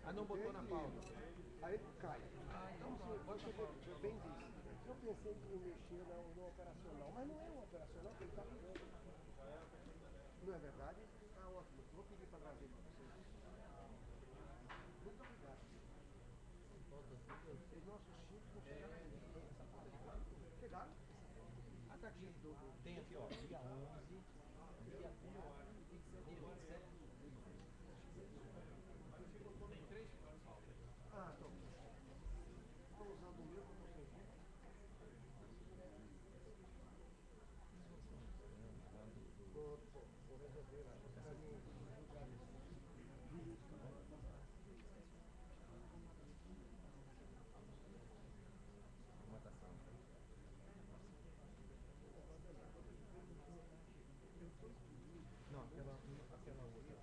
Ah, não botou na pauta. Aí cai. Então, bem visto. Eu pensei em mexer no operacional, mas não é um operacional que ele está ligando. Não é verdade? Ah, ótimo. Vou pedir para trazer para vocês. Muito obrigado. Os nossos chips não chegaram essa porta de cá. Chegaram? Ah, tá aqui. Tem aqui, ó. Dia 11, dia 4, dia 27. Tem 3 que faltam. Ah, estou. Estou usando o meu para vocês. Vou resolver lá. Não, aquela outra.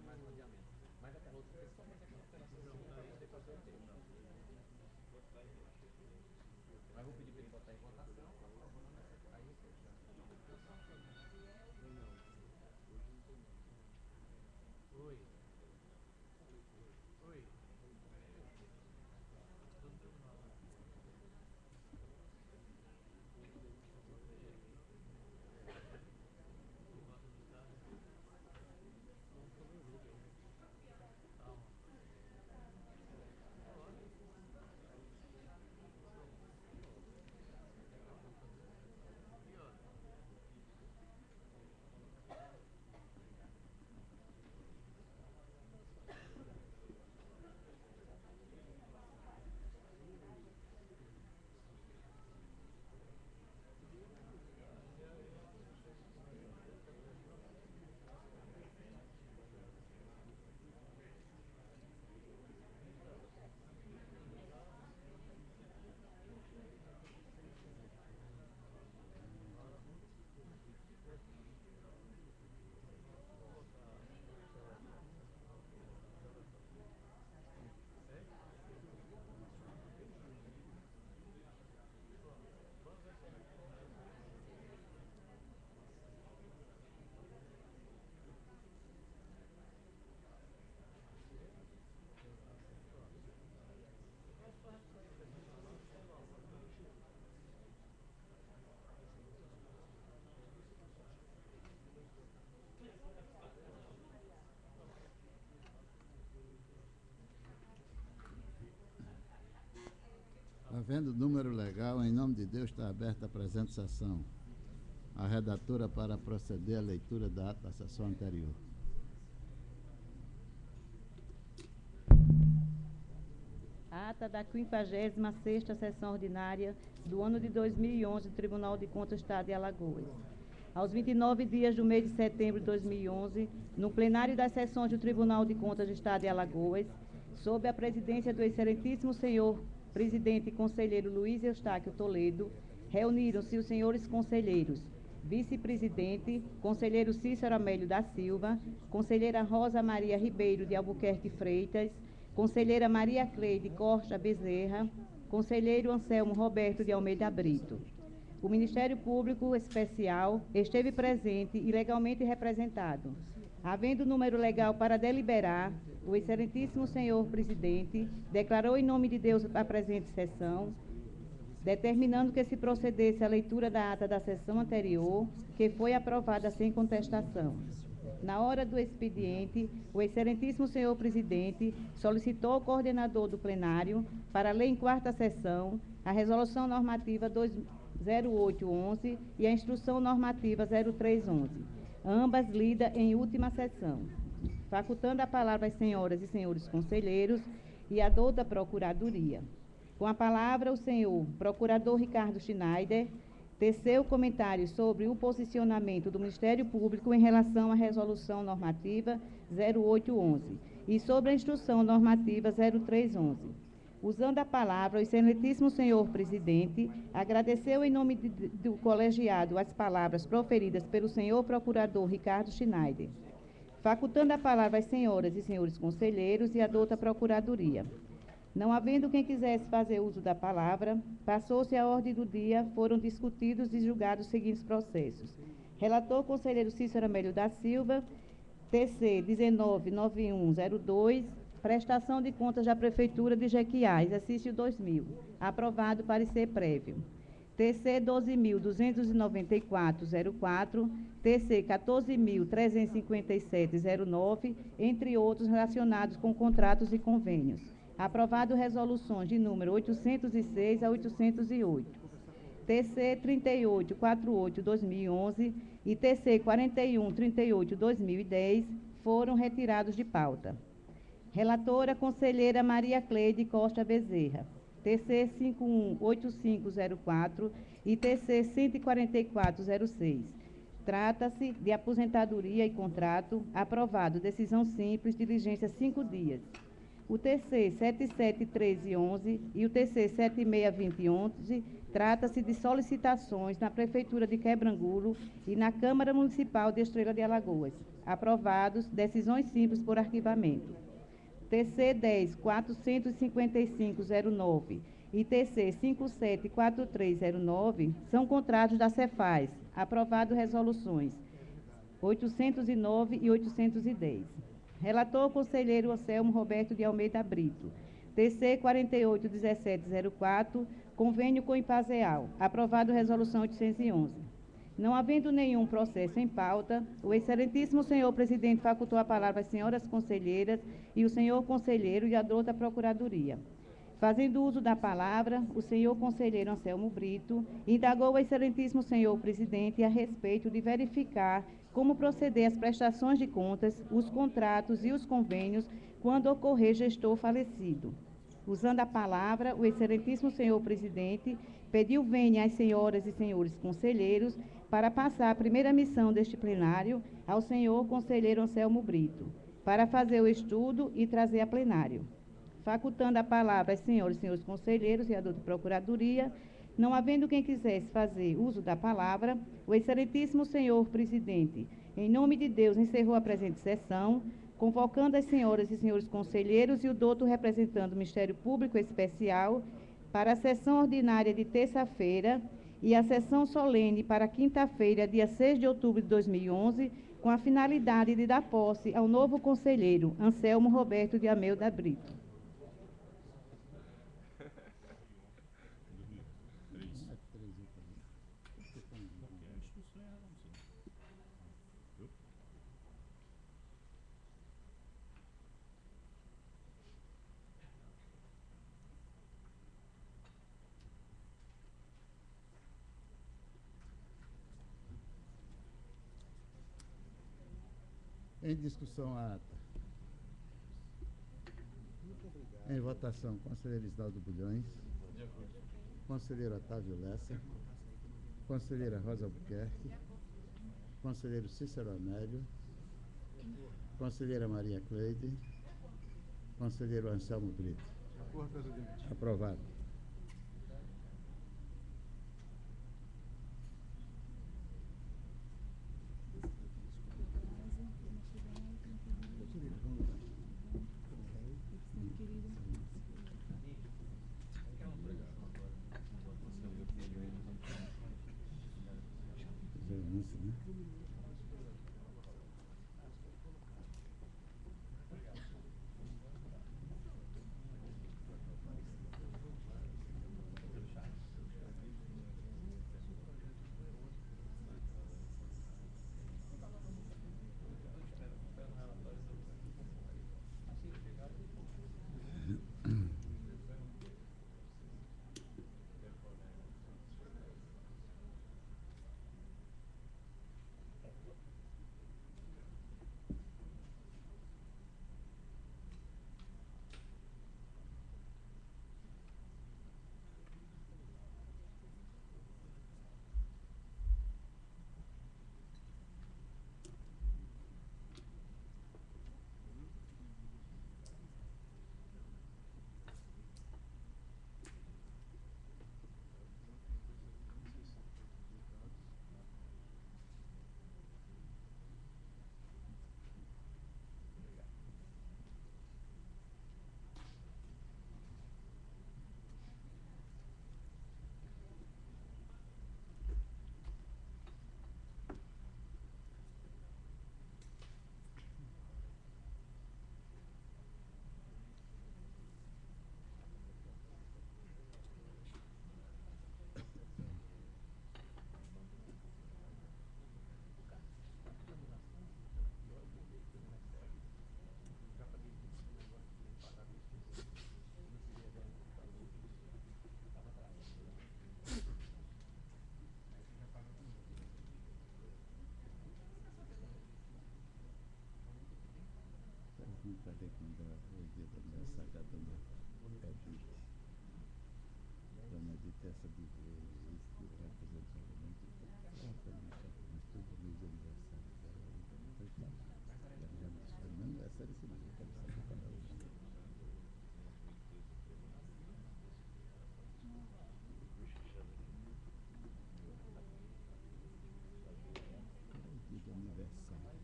Mais um adiamento. Mas aquela outra é só fazer aquela operação e depois fazer o texto. Mas vou pedir para ele botar em votação. Aí fecha. Oi. Oi. Havendo número legal, em nome de Deus, está aberta a presente sessão. A redatora para proceder à leitura da ata da sessão anterior. A Ata da 56ª Sessão Ordinária do ano de 2011 do Tribunal de Contas do Estado de Alagoas. Aos 29 dias do mês de setembro de 2011, no plenário das sessões do Tribunal de Contas do Estado de Alagoas, sob a presidência do excelentíssimo senhor presidente e conselheiro Luiz Eustáquio Toledo, reuniram-se os senhores conselheiros, vice-presidente, conselheiro Cícero Amélio da Silva, conselheira Rosa Maria Ribeiro de Albuquerque Freitas, conselheira Maria Cleide Costa Bezerra, conselheiro Anselmo Roberto de Almeida Brito. O Ministério Público Especial esteve presente e legalmente representado. Havendo número legal para deliberar, o excelentíssimo senhor presidente declarou em nome de Deus a presente sessão, determinando que se procedesse à leitura da ata da sessão anterior, que foi aprovada sem contestação. Na hora do expediente, o excelentíssimo senhor presidente solicitou ao coordenador do plenário para ler em quarta sessão a resolução normativa 0811 e a instrução normativa 0311, ambas lidas em última sessão. Facultando a palavra às senhoras e senhores conselheiros e à douta Procuradoria. Com a palavra, o senhor Procurador Ricardo Schneider teceu comentários sobre o posicionamento do Ministério Público em relação à Resolução Normativa 0811 e sobre a Instrução Normativa 0311. Usando a palavra, o excelentíssimo senhor presidente agradeceu em nome do colegiado as palavras proferidas pelo senhor Procurador Ricardo Schneider. Facultando a palavra às senhoras e senhores conselheiros e à douta Procuradoria. Não havendo quem quisesse fazer uso da palavra, passou-se a ordem do dia, foram discutidos e julgados os seguintes processos. Relator conselheiro Cícero Amélio da Silva, TC 199102, prestação de contas da Prefeitura de Jequiá, exercício 2000, aprovado parecer prévio. TC 12.294.04, TC 14.357.09, entre outros relacionados com contratos e convênios. Aprovado resoluções de número 806 a 808. TC 3848/2011 e TC 4138/2010 foram retirados de pauta. Relatora conselheira Maria Cleide Costa Bezerra. TC 518504 e TC 14406. Trata-se de aposentadoria e contrato, aprovado, decisão simples, diligência 5 dias. O TC 771311 e o TC 762011 trata-se de solicitações na Prefeitura de Quebrangulo e na Câmara Municipal de Estrela de Alagoas. Aprovados, decisões simples por arquivamento. TC 10.45509 e TC 574309 são contratos da Cefaz. Aprovado resoluções 809 e 810. Relator conselheiro Anselmo Roberto de Almeida Brito. TC 481704, convênio com Ipazeal. Aprovado resolução 811. Não havendo nenhum processo em pauta, o excelentíssimo senhor presidente facultou a palavra às senhoras conselheiras e o senhor conselheiro e a douta Procuradoria. Fazendo uso da palavra, o senhor conselheiro Anselmo Brito indagou o excelentíssimo senhor presidente a respeito de verificar como proceder às prestações de contas, os contratos e os convênios quando ocorrer gestor falecido. Usando a palavra, o excelentíssimo senhor presidente pediu vênia às senhoras e senhores conselheiros para passar a primeira missão deste plenário ao senhor conselheiro Anselmo Brito, para fazer o estudo e trazer a plenário. Facultando a palavra às senhoras e senhores conselheiros e à douta Procuradoria, não havendo quem quisesse fazer uso da palavra, o excelentíssimo senhor presidente, em nome de Deus, encerrou a presente sessão, convocando as senhoras e senhores conselheiros e o douto representando o Ministério Público Especial para a sessão ordinária de terça-feira e a sessão solene para quinta-feira, dia 6 de outubro de 2011, com a finalidade de dar posse ao novo conselheiro, Anselmo Roberto de Almeida Brito. Em discussão a ata. Em votação, conselheiro Isdaldo Bulhões. Conselheiro Otávio Lessa. Conselheira Rosa Albuquerque. Conselheiro Cícero Amélio. Conselheira Maria Cleide. Conselheiro Anselmo Brito. Acordo, presidente. Aprovado. Observância, né? Para ver quando é o dia do aniversário da dona Edith. Dona Edith, essa de registro, representativamente, mas todo mês de aniversário dela, então não foi claro. Ela já me disse, meu aniversário esse mês, eu quero saber qual é o dia. Qual é o dia do aniversário dela?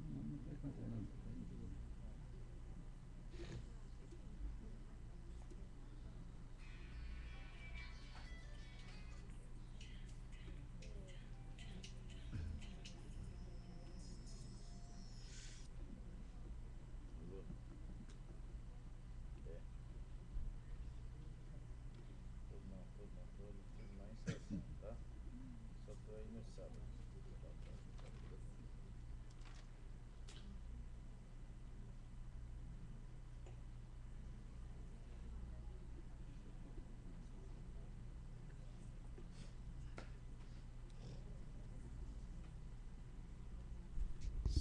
Não vai contar não.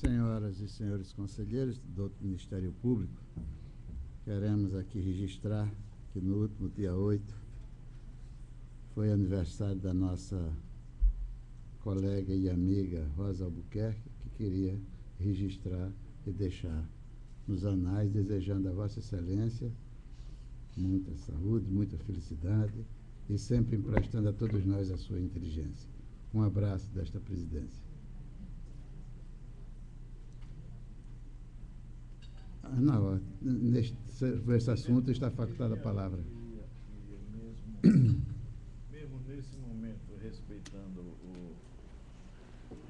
Senhoras e senhores conselheiros do Ministério Público, queremos aqui registrar que no último dia 8 foi aniversário da nossa colega e amiga Rosa Albuquerque, que queria registrar e deixar nos anais, desejando a Vossa Excelência muita saúde, muita felicidade e sempre emprestando a todos nós a sua inteligência. Um abraço desta presidência. Não, nesse assunto está facultada a palavra. Mesmo nesse momento, respeitando o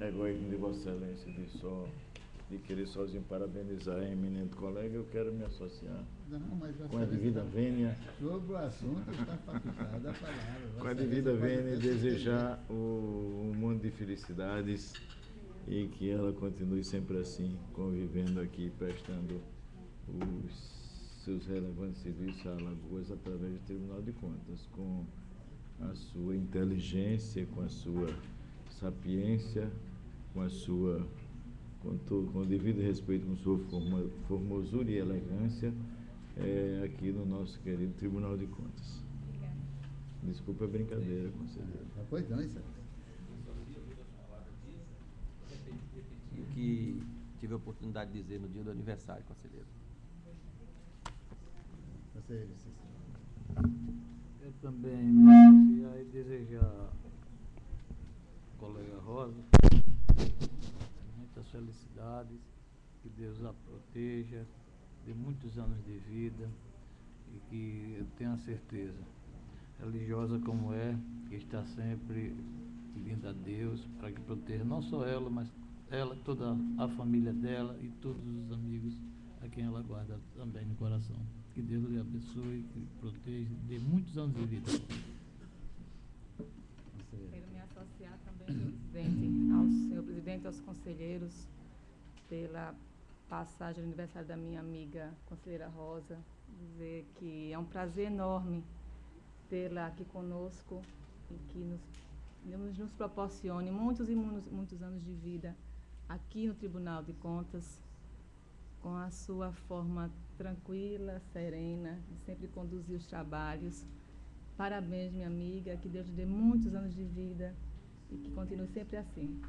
egoísmo de Vossa Excelência de querer sozinho parabenizar a eminente colega, eu quero me associar com a devida vênia. Sobre o assunto está facultada a palavra. Com a devida vênia, desejar um mundo de felicidades e que ela continue sempre assim, convivendo aqui, prestando os seus relevantes serviços a Alagoas através do Tribunal de Contas, com a sua inteligência, com a sua sapiência, com a sua, com o devido respeito, com sua formosura e elegância, aqui no nosso querido Tribunal de Contas. Obrigada. Desculpa a brincadeira, conselheiro. Pois não, isso O que tive a oportunidade de dizer no dia do aniversário, conselheiro. Conselheiro, sim. Eu também me associar e desejar à colega Rosa muitas felicidades, que Deus a proteja, de muitos anos de vida e que eu tenho a certeza, religiosa como é, que está sempre pedindo a Deus para que proteja não só ela, mas ela, toda a família dela e todos os amigos a quem ela guarda também no coração. Que Deus lhe abençoe, que lhe proteja, dê muitos anos de vida. Quero me associar também, presidente, ao senhor presidente, aos conselheiros, pela passagem do aniversário da minha amiga, conselheira Rosa, dizer que é um prazer enorme tê-la aqui conosco e que nos proporcione muitos e muitos anos de vida aqui no Tribunal de Contas, com a sua forma tranquila, serena, de sempre conduzir os trabalhos. Parabéns, minha amiga, que Deus lhe dê muitos anos de vida e que continue sempre assim.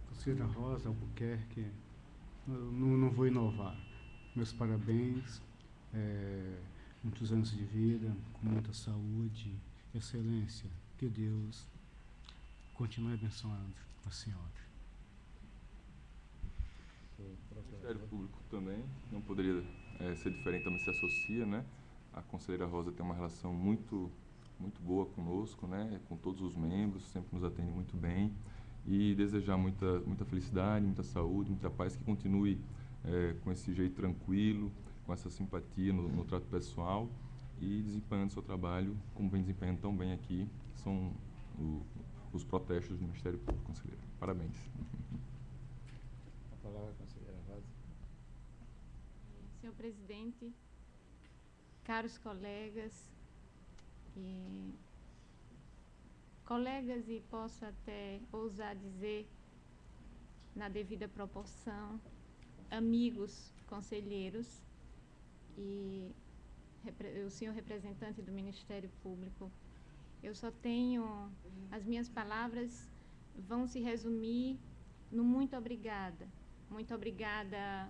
Conselheira Rosa Albuquerque, não vou inovar. Meus parabéns, muitos anos de vida, com muita saúde, excelência. Que Deus continue abençoando a senhora. O Ministério Público também não poderia ser diferente, também se associa, né? A conselheira Rosa tem uma relação muito boa conosco, né? Com todos os membros, sempre nos atende muito bem, e desejar muita felicidade, muita saúde, muita paz, que continue com esse jeito tranquilo, com essa simpatia no trato pessoal e desempenhando seu trabalho como vem desempenhando tão bem aqui, que são os protestos do Ministério Público, conselheiro. Parabéns. A palavra, conselheira Rosa. Senhor presidente, caros colegas e posso até ousar dizer, na devida proporção, amigos conselheiros e o senhor representante do Ministério Público, eu só tenho, as minhas palavras vão se resumir no muito obrigada. Muito obrigada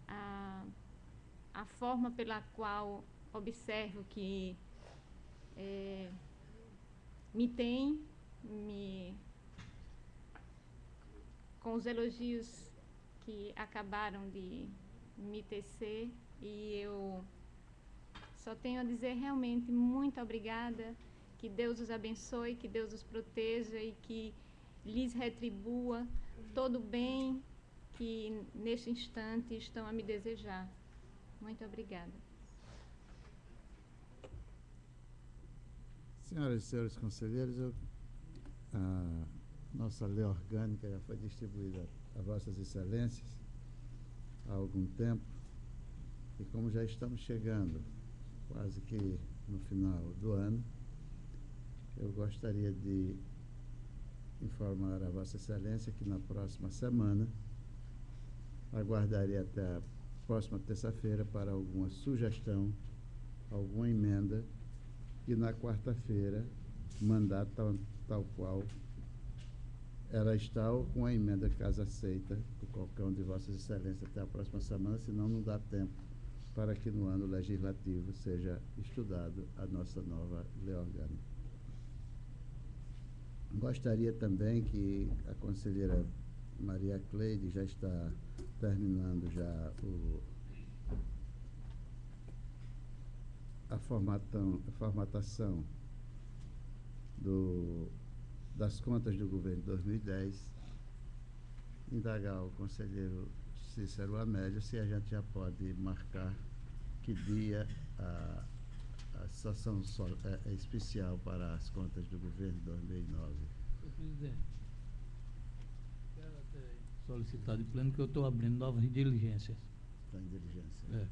a forma pela qual observo que com os elogios que acabaram de me tecer, e eu só tenho a dizer realmente muito obrigada, que Deus os abençoe, que Deus os proteja e que lhes retribua todo o bem que neste instante estão a me desejar. Muito obrigada. Senhoras e senhores conselheiros, a nossa lei orgânica já foi distribuída a Vossas Excelências há algum tempo, e como já estamos chegando quase que no final do ano, eu gostaria de informar a Vossa Excelência que na próxima semana aguardaria até a próxima terça-feira para alguma sugestão, alguma emenda, e na quarta-feira mandar tal qual ela está, ou com a emenda caso aceita por qualquer um de Vossas Excelências até a próxima semana, senão não dá tempo para que no ano legislativo seja estudado a nossa nova lei orgânica. Gostaria também que a conselheira Maria Cleide já está terminando já a formatação das contas do governo de 2010, indagar o conselheiro Cícero Amélio se a gente já pode marcar que dia a situação especial para as contas do governo de 2009. Senhor presidente, quero até solicitar de pleno que eu estou abrindo novas diligências. Está em diligência.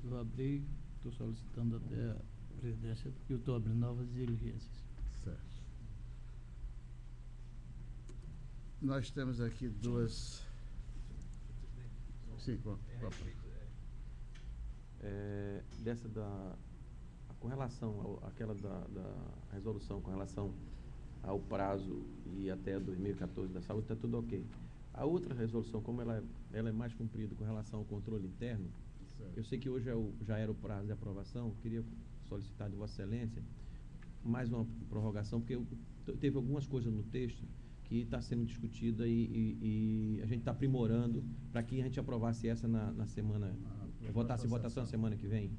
Eu abri Estou solicitando até a presidência, porque eu estou abrindo novas diligências. Certo. Nós temos aqui duas... Sim, com relação àquela da resolução, com relação ao prazo e até 2014 da saúde, está tudo ok. A outra resolução, como ela é mais cumprida com relação ao controle interno, certo. Eu sei que hoje já era o prazo de aprovação, queria solicitar de Vossa Excelência mais uma prorrogação, porque teve algumas coisas no texto que está sendo discutida e a gente está aprimorando para que a gente aprovasse essa na semana, votação na semana que vem.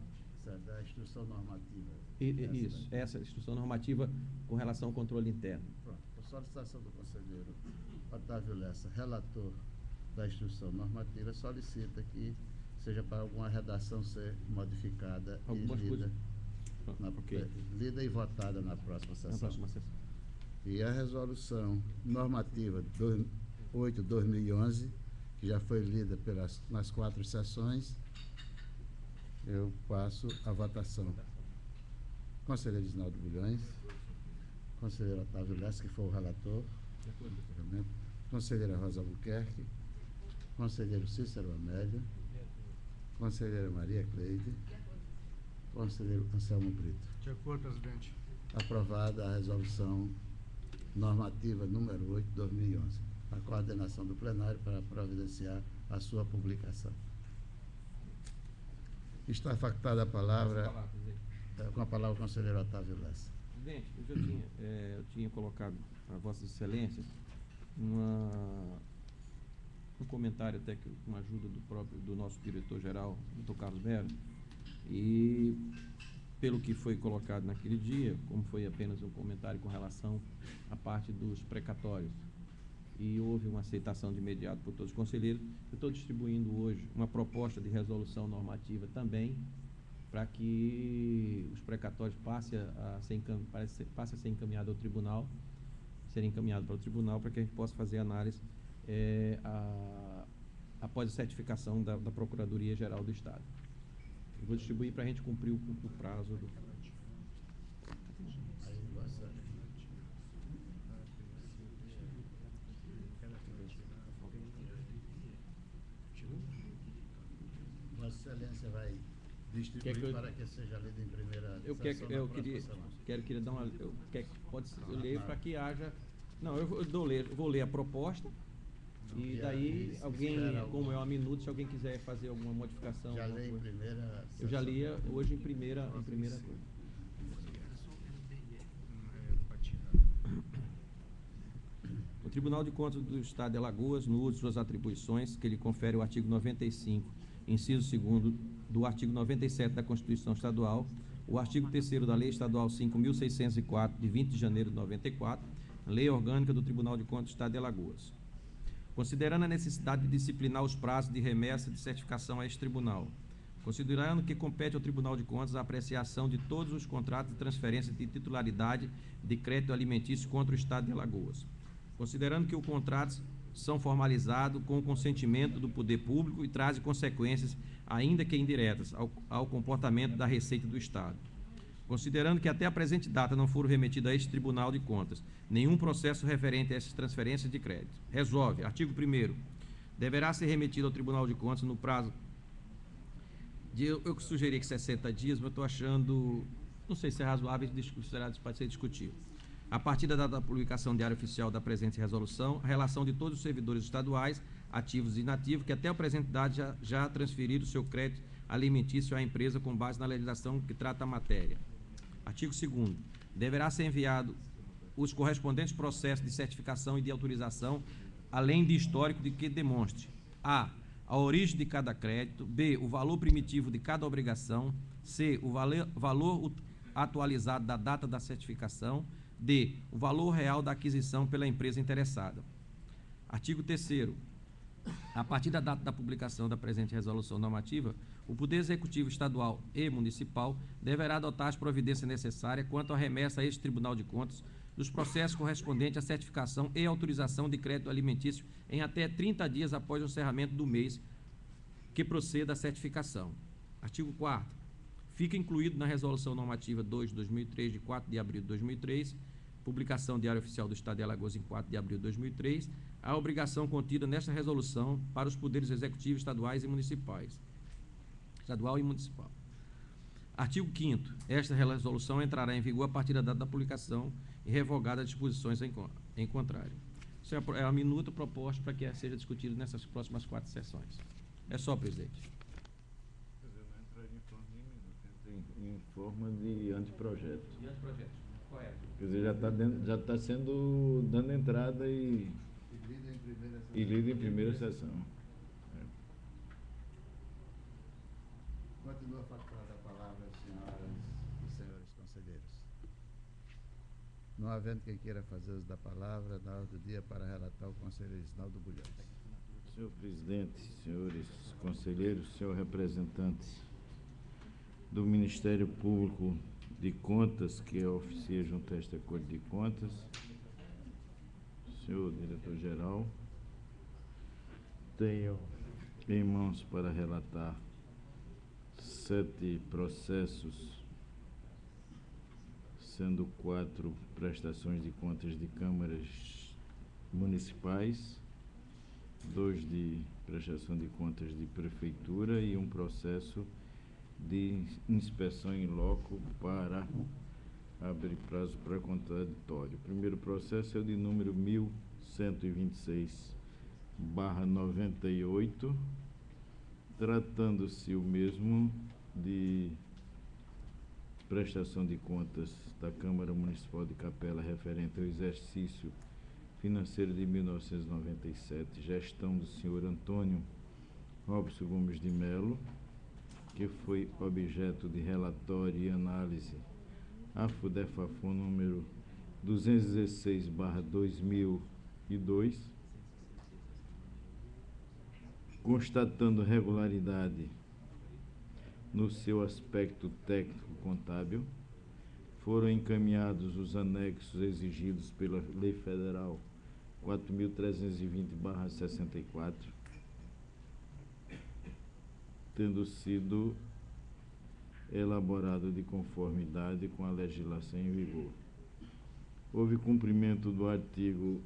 Certo, da instrução normativa. Isso, essa instrução normativa com relação ao controle interno. Pronto, por solicitação do conselheiro Otávio Lessa, relator da instrução normativa, solicita que seja para alguma redação ser modificada Algumas e lida, okay. Lida e votada na próxima sessão. Na próxima sessão. E a resolução normativa 8/2011, que já foi lida nas 4 sessões, eu passo a votação. Conselheiro Isnaldo Bulhões, conselheiro Otávio Lessa, que foi o relator, conselheira Rosa Albuquerque, conselheiro Cícero Amélio, conselheira Maria Cleide, conselheiro Anselmo Brito. De acordo, presidente. Aprovada a resolução normativa número 8/2011. A coordenação do plenário para providenciar a sua publicação. Está facultada a palavra, com a palavra o conselheiro Otávio Lessa. Presidente, eu tinha colocado a Vossa Excelência um comentário até que com a ajuda do nosso diretor-geral, Dr. Carlos Melo, e pelo que foi colocado naquele dia, como foi apenas um comentário com relação à parte dos precatórios, e houve uma aceitação de imediato por todos os conselheiros, eu estou distribuindo hoje uma proposta de resolução normativa também, para que os precatórios passem a ser encaminhados ao tribunal, serem encaminhados para o tribunal, para que a gente possa fazer análise após a certificação da Procuradoria-Geral do Estado. Eu vou distribuir para a gente cumprir o prazo do... Vossa Excelência vai distribuir para que seja lido em primeira sessão. Eu queria dar uma... Eu leio para que haja... Não, eu vou ler a proposta. E daí, alguém, como é uma minuta, se alguém quiser fazer alguma modificação... Já li em primeira... Eu já li hoje em primeira coisa. O Tribunal de Contas do Estado de Alagoas, no uso de suas atribuições, que lhe confere o artigo 95, inciso 2º do artigo 97 da Constituição Estadual, o artigo 3º da Lei Estadual 5.604, de 20 de janeiro de 94, Lei Orgânica do Tribunal de Contas do Estado de Alagoas. Considerando a necessidade de disciplinar os prazos de remessa de certificação a este tribunal, considerando que compete ao Tribunal de Contas a apreciação de todos os contratos de transferência de titularidade de crédito alimentício contra o Estado de Alagoas, considerando que os contratos são formalizados com o consentimento do poder público e trazem consequências, ainda que indiretas, ao comportamento da Receita do Estado, considerando que até a presente data não foram remetidos a este Tribunal de Contas nenhum processo referente a essas transferências de crédito. Resolve, artigo 1º, deverá ser remetido ao Tribunal de Contas no prazo de, eu sugeri que 60 dias, mas eu estou achando, não sei se é razoável, pode ser discutido. A partir da data da publicação diária oficial da presente resolução, a relação de todos os servidores estaduais, ativos e inativos, que até a presente data já transferiram o seu crédito alimentício à empresa com base na legislação que trata a matéria. Artigo 2º. Deverá ser enviado os correspondentes processos de certificação e de autorização, além de histórico de que demonstre a origem de cada crédito, b, o valor primitivo de cada obrigação, c, o valor atualizado da data da certificação, d, o valor real da aquisição pela empresa interessada. Artigo 3º. A partir da data da publicação da presente resolução normativa, o Poder Executivo Estadual e Municipal deverá adotar as providências necessárias quanto à remessa a este Tribunal de Contas dos processos correspondentes à certificação e autorização de crédito alimentício em até 30 dias após o encerramento do mês que proceda a certificação. Artigo 4º. fica incluído na Resolução Normativa 2 de 2003, de 4 de abril de 2003, publicação Diário Oficial do Estado de Alagoas em 4 de abril de 2003, a obrigação contida nesta resolução para os poderes executivos estaduais e municipais. Estadual e municipal. Artigo 5º. Esta resolução entrará em vigor a partir da data da publicação e revogada as disposições em contrário. Isso é a minuta proposta para que seja discutido nessas próximas 4 sessões. É só, presidente. Quer dizer, não entraria em forma de minuta, entra em forma de anteprojeto. E anteprojeto, correto. Quer dizer, já está sendo dando entrada e lido em primeira sessão. Continua facultada a palavra, senhoras e senhores conselheiros. Não havendo quem queira fazer uso da palavra, na ordem do dia para relatar o conselheiro Isnaldo Bulhões. Senhor presidente, senhores conselheiros, senhor representante do Ministério Público de Contas, que oficia junto a este Acordo de Contas, senhor diretor-geral, tenho em mãos para relatar 7 processos, sendo 4 prestações de contas de câmaras municipais, 2 de prestação de contas de prefeitura e um processo de inspeção em loco para abrir prazo para contraditório. O primeiro processo é o de número 1126/98, tratando-se o mesmo de prestação de contas da Câmara Municipal de Capela referente ao exercício financeiro de 1997, gestão do senhor Antônio Robson Gomes de Melo, que foi objeto de relatório e análise AFUDEFAFON número 216/2002, constatando regularidade no seu aspecto técnico-contábil, foram encaminhados os anexos exigidos pela Lei Federal 4.320/64, tendo sido elaborado de conformidade com a legislação em vigor. Houve cumprimento do artigo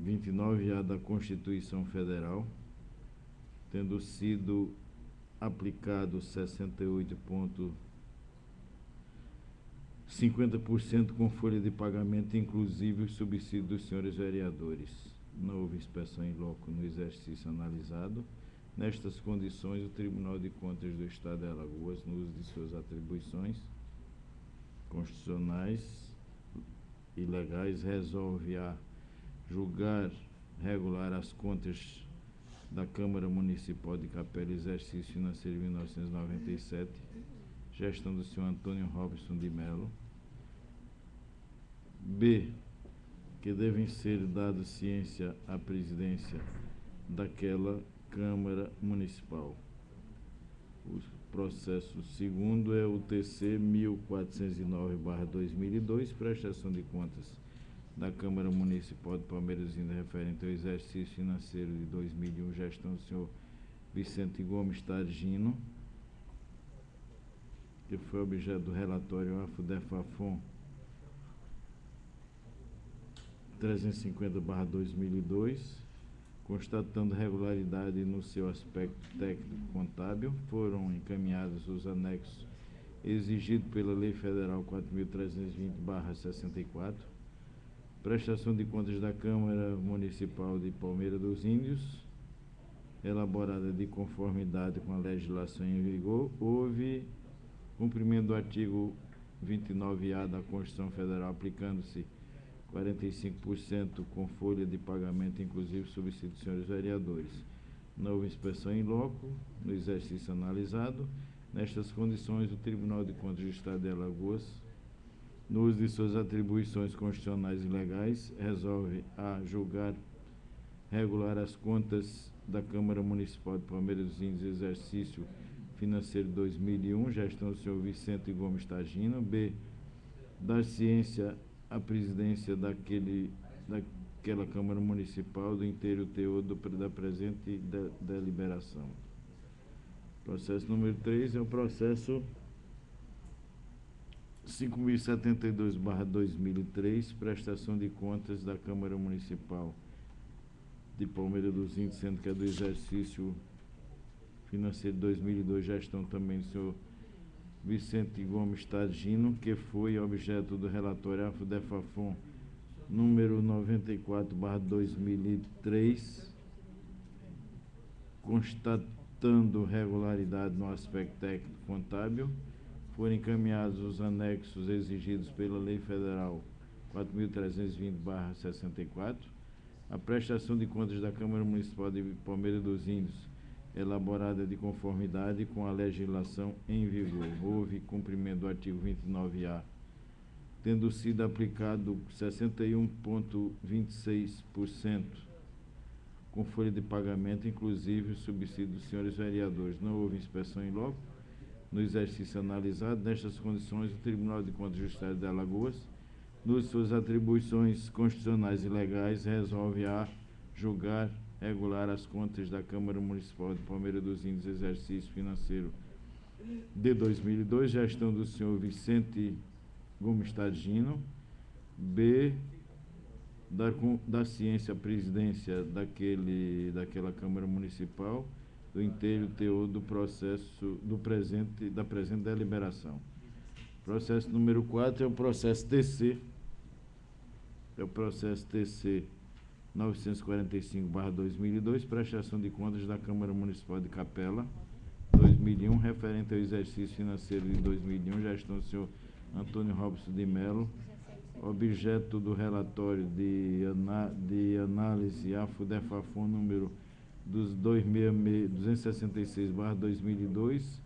29A da Constituição Federal, tendo sido aplicado 68,50% com folha de pagamento, inclusive os subsídios dos senhores vereadores. Não houve inspeção em loco no exercício analisado. Nestas condições, o Tribunal de Contas do Estado de Alagoas, no uso de suas atribuições constitucionais e legais, resolve julgar regular as contas da Câmara Municipal de Capela, exercício financeiro de 1997, gestão do senhor Antônio Robson de Melo. B, que devem ser dados ciência à presidência daquela Câmara Municipal. O processo segundo é o TC 1409/2002, prestação de contas da Câmara Municipal de Palmeiras referente ao exercício financeiro de 2001, gestão do senhor Vicente Gomes Targino, que foi objeto do relatório AFUDEFAFON 350/2002, constatando regularidade no seu aspecto técnico-contábil, foram encaminhados os anexos exigidos pela Lei Federal 4.320/64, prestação de contas da Câmara Municipal de Palmeira dos Índios, elaborada de conformidade com a legislação em vigor. Houve cumprimento do artigo 29A da Constituição Federal, aplicando-se 45% com folha de pagamento, inclusive subsídio dos senhores vereadores. Não houve inspeção em loco no exercício analisado. Nestas condições, o Tribunal de Contas do Estado de Alagoas, no uso de suas atribuições constitucionais e legais, resolve julgar regular as contas da Câmara Municipal de Palmeiras dos Índios, exercício financeiro de 2001, gestão do senhor Vicente Gomes Targino. B, dar ciência à presidência daquela Câmara Municipal do inteiro teor da presente deliberação. Processo número 3 é o processo 5.072/2003, prestação de contas da Câmara Municipal de Palmeira dos Índios, sendo que é do exercício financeiro de 2002, gestão também do senhor Vicente Gomes Tadino, que foi objeto do relatório AFDEFAFON número 94/2003, constatando regularidade no aspecto técnico contábil. Foram encaminhados os anexos exigidos pela Lei Federal 4.320/64, a prestação de contas da Câmara Municipal de Palmeira dos Índios, elaborada de conformidade com a legislação em vigor. Houve cumprimento do artigo 29A, tendo sido aplicado 61,26% com folha de pagamento, inclusive o subsídio dos senhores vereadores. Não houve inspeção em loco no exercício analisado. Nestas condições, o Tribunal de Contas do Estado de Alagoas, nas suas atribuições constitucionais e legais, resolve a julgar regular as contas da Câmara Municipal de Palmeira dos Índios, exercício financeiro de 2002, gestão do senhor Vicente Gomes Tadino. B, da ciência presidência daquela Câmara Municipal, do inteiro teor do processo da presente deliberação. Processo número 4 é o processo TC. É o processo TC 945/2002, prestação de contas da Câmara Municipal de Capela, 2001, referente ao exercício financeiro de 2001, gestão do senhor Antônio Robson de Melo, objeto do relatório de análise AFDEFAFON número 266/2002,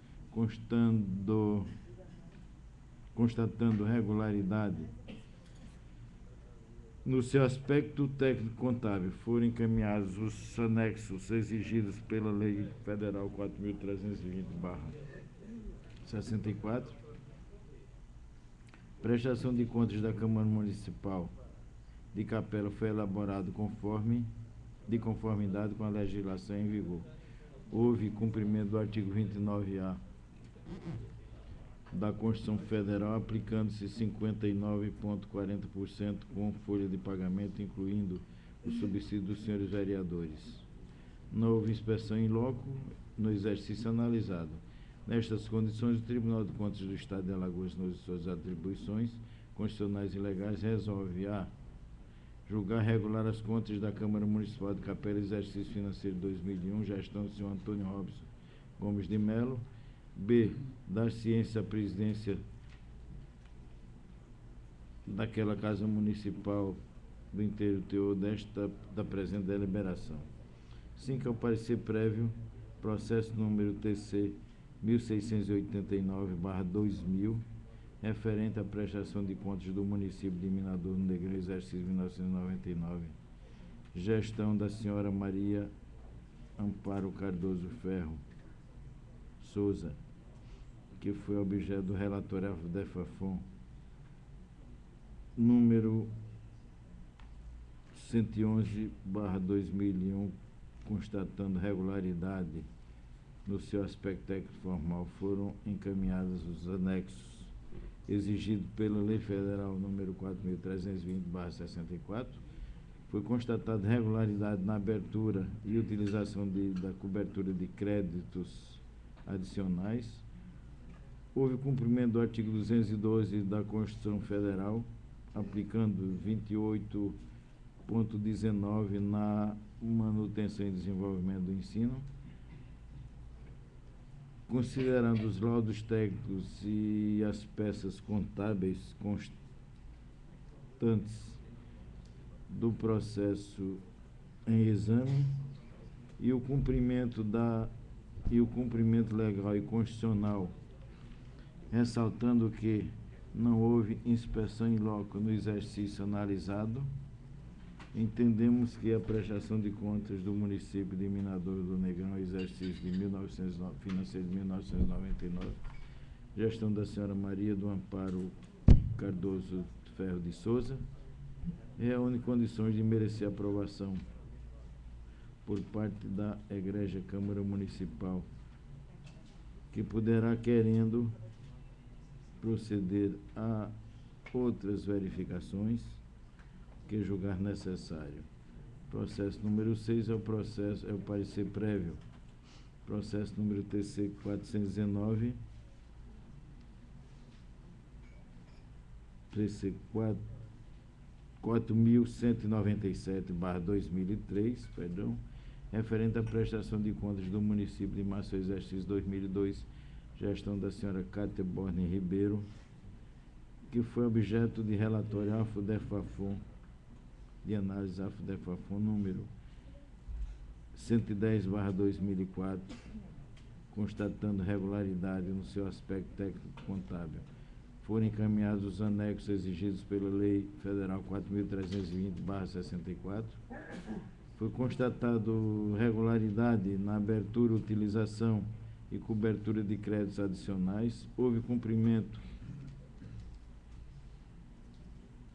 constatando regularidade no seu aspecto técnico contábil. Foram encaminhados os anexos exigidos pela Lei Federal 4.320/64. Prestação de contas da Câmara Municipal de Capela foi elaborado de conformidade com a legislação em vigor. Houve cumprimento do artigo 29A da Constituição Federal, aplicando-se 59,40% com folha de pagamento, incluindo o subsídio dos senhores vereadores. Não houve inspeção em loco no exercício analisado. Nestas condições, o Tribunal de Contas do Estado de Alagoas, nas suas atribuições constitucionais e legais, resolve a julgar regular as contas da Câmara Municipal de Capela, exercício financeiro de 2001, gestão do senhor Antônio Robson Gomes de Melo. B, dar ciência à presidência daquela Casa Municipal do inteiro teor da presente deliberação. 5, é o parecer prévio, processo número TC 1689/2000, referente à prestação de contas do município de Minador no Negrão, exercício de 1999, gestão da senhora Maria Amparo Cardoso Ferro Souza, que foi objeto do relatório AFDEFAFON número 111/2001, constatando regularidade no seu aspecto técnico formal. Foram encaminhados os anexos exigidos pela Lei Federal número 4.320/64. Foi constatada regularidade na abertura e utilização da cobertura de créditos adicionais. Houve cumprimento do artigo 212 da Constituição Federal, aplicando 28,19 na manutenção e desenvolvimento do ensino. Considerando os laudos técnicos e as peças contábeis constantes do processo em exame e o cumprimento legal e constitucional, ressaltando que não houve inspeção em loco no exercício analisado, entendemos que a prestação de contas do município de Minador do Negrão, exercício financeiro de 1999, gestão da senhora Maria do Amparo Cardoso Ferro de Souza, reúne condições de merecer aprovação por parte da Egrégia Câmara Municipal que poderá, querendo, proceder a outras verificações que julgar necessário. Processo número 6 é o parecer prévio. Processo número TC 419, TC 4.197/2003, perdão, referente à prestação de contas do município de Maceió, exercício 2002, gestão da senhora Cátia Borne Ribeiro, que foi objeto de relatório AFO-DEFAFON, de análise AFO-DEFAFON número 110/2004, constatando regularidade no seu aspecto técnico-contábil. Foram encaminhados os anexos exigidos pela Lei Federal 4.320/64. Foi constatado regularidade na abertura, utilização e cobertura de créditos adicionais. Houve cumprimento